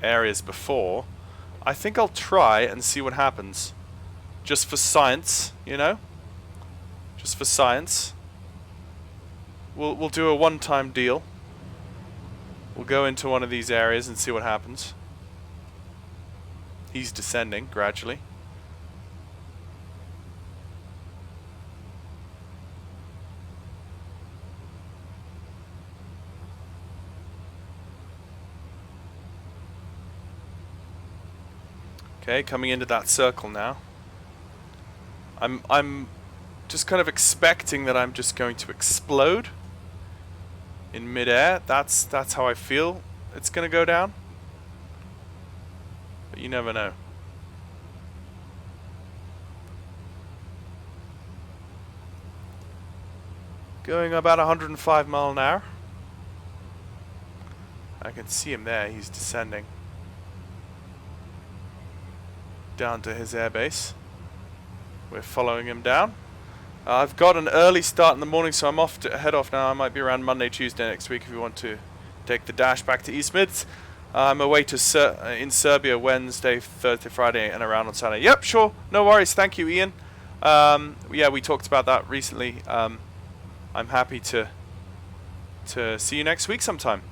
areas before. I think I'll try and see what happens. Just for science, you know? Just for science. We'll do a one-time deal. We'll go into one of these areas and see what happens. He's descending gradually. Okay, coming into that circle now. I'm just kind of expecting that I'm just going to explode in midair. That's how I feel it's gonna go down. But you never know. Going about 105 miles an hour. I can see him there, he's descending down to his airbase. We're following him down. I've got an early start in the morning, so I'm off to head off now. I might be around Monday, Tuesday next week if you want to take the dash back to East Mids. I'm away to in Serbia Wednesday, Thursday, Friday, and around on Saturday. Yep, sure, no worries. Thank you, Ian. Yeah, we talked about that recently. I'm happy to see you next week sometime.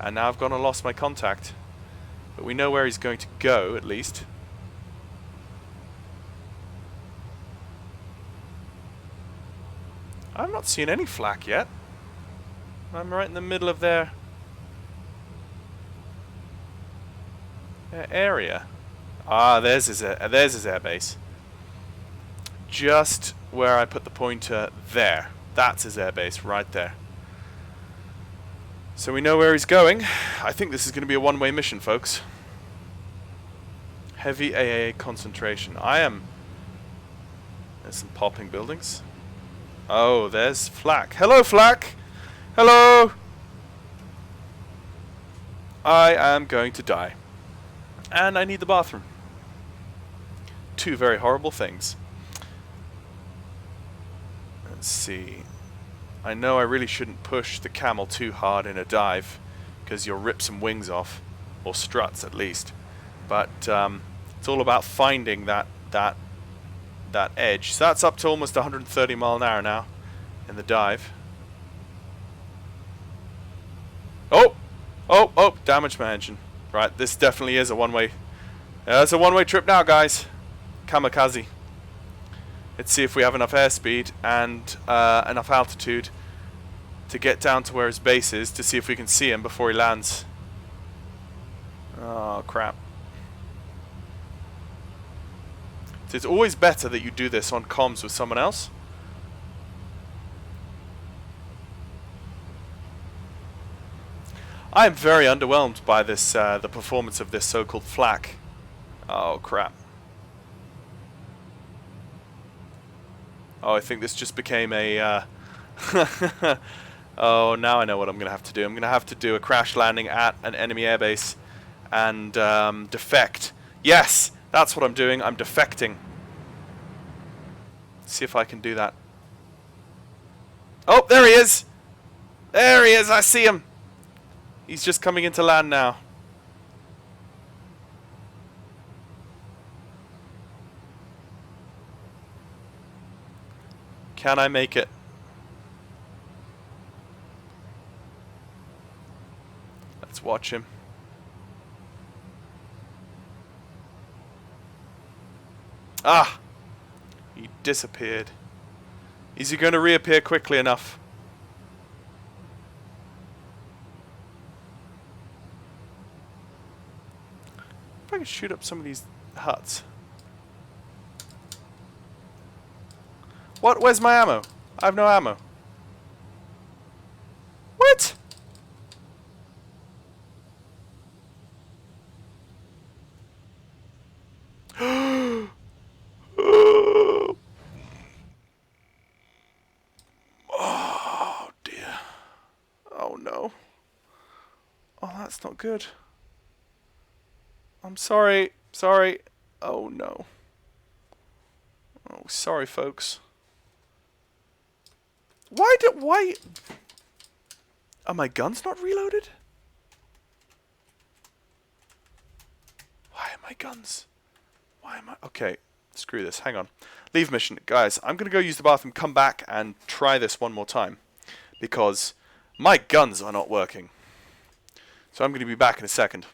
And now I've gone and lost my contact, but we know where he's going to go at least. I'm not seeing any flak yet. I'm right in the middle of their area. Ah, there's his airbase. Just where I put the pointer there. That's his airbase right there. So we know where he's going. I think this is going to be a one-way mission, folks. Heavy AA concentration. There's some popping buildings. Oh, there's flak. Hello, flak. Hello. I am going to die. And I need the bathroom. Two very horrible things. Let's see. I know I really shouldn't push the camel too hard in a dive, because you'll rip some wings off, or struts at least. But it's all about finding that edge. So that's up to almost 130 miles an hour now in the dive. Oh, damaged my engine. Right, this definitely is a one-way. It's a one-way trip now, guys. Kamikaze. Let's see if we have enough airspeed and enough altitude to get down to where his base is, to see if we can see him before he lands. Oh, crap. So it's always better that you do this on comms with someone else. I am very underwhelmed by this, the performance of this so-called flak. Oh, crap. Oh, I think this just became a... Oh, now I know what I'm going to have to do. I'm going to have to do a crash landing at an enemy airbase and defect. Yes! That's what I'm doing. I'm defecting. Let's see if I can do that. Oh, there he is! There he is! I see him! He's just coming into land now. Can I make it? Let's watch him. Ah! He disappeared. Is he going to reappear quickly enough? If I can shoot up some of these huts. What? Where's my ammo? I have no ammo. What? Oh dear. Oh no. Oh, that's not good. I'm sorry. Sorry. Oh no. Oh, sorry, folks. Why are my guns not reloaded? Why are my guns? Why am I... Okay, screw this. Hang on. Leave mission. Guys, I'm going to go use the bathroom, come back, and try this one more time. Because my guns are not working. So I'm going to be back in a second.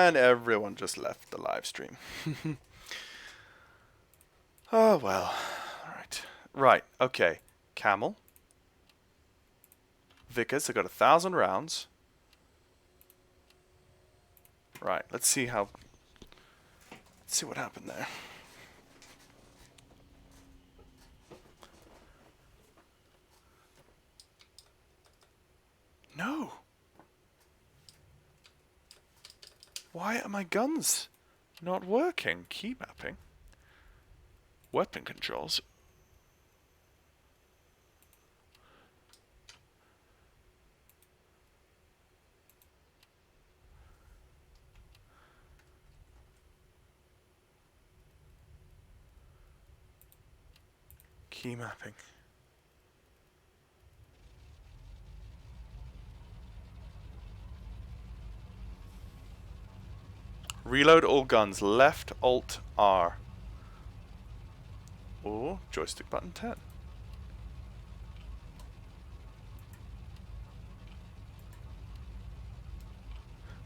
And everyone just left the live stream. Oh, well. Alright. Right, okay. Camel. Vickers, I got 1,000 rounds. Right, let's see how... Let's see what happened there. No. Why are my guns not working? Key mapping. Weapon controls. Key mapping. Reload all guns. Left Alt R. Or joystick button 10.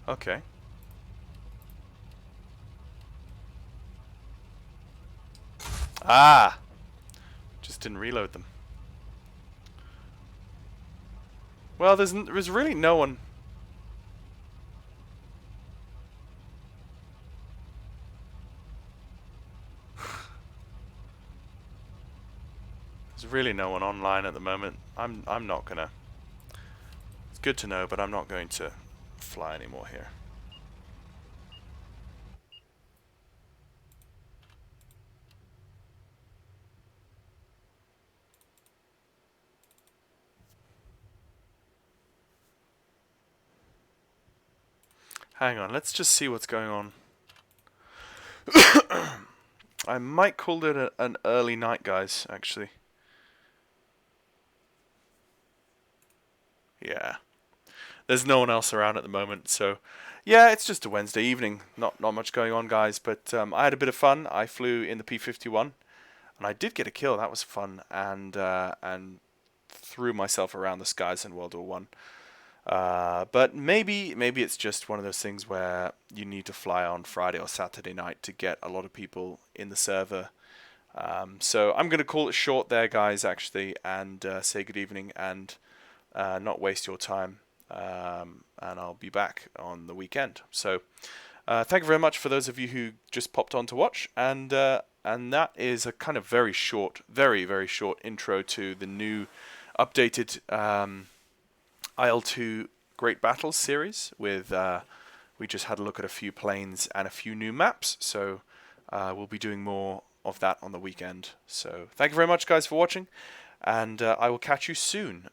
Okay. Ah! Just didn't reload them. Well, there's really no one... There's really no one online at the moment. I'm not gonna... It's good to know, but I'm not going to fly anymore here. Hang on, let's just see what's going on. I might call it an early night, guys, actually. Yeah. There's no one else around at the moment, so... Yeah, it's just a Wednesday evening. Not much going on, guys, but I had a bit of fun. I flew in the P-51, and I did get a kill. That was fun, and threw myself around the skies in World War One. But maybe it's just one of those things where you need to fly on Friday or Saturday night to get a lot of people in the server. So I'm going to call it short there, guys, actually, and say good evening and not waste your time. And I'll be back on the weekend. So thank you very much for those of you who just popped on to watch. And that is a kind of very short, very short intro to the new updated... IL2 Great Battles series with we just had a look at a few planes and a few new maps, so we'll be doing more of that on the weekend. So thank you very much, guys, for watching, and I will catch you soon.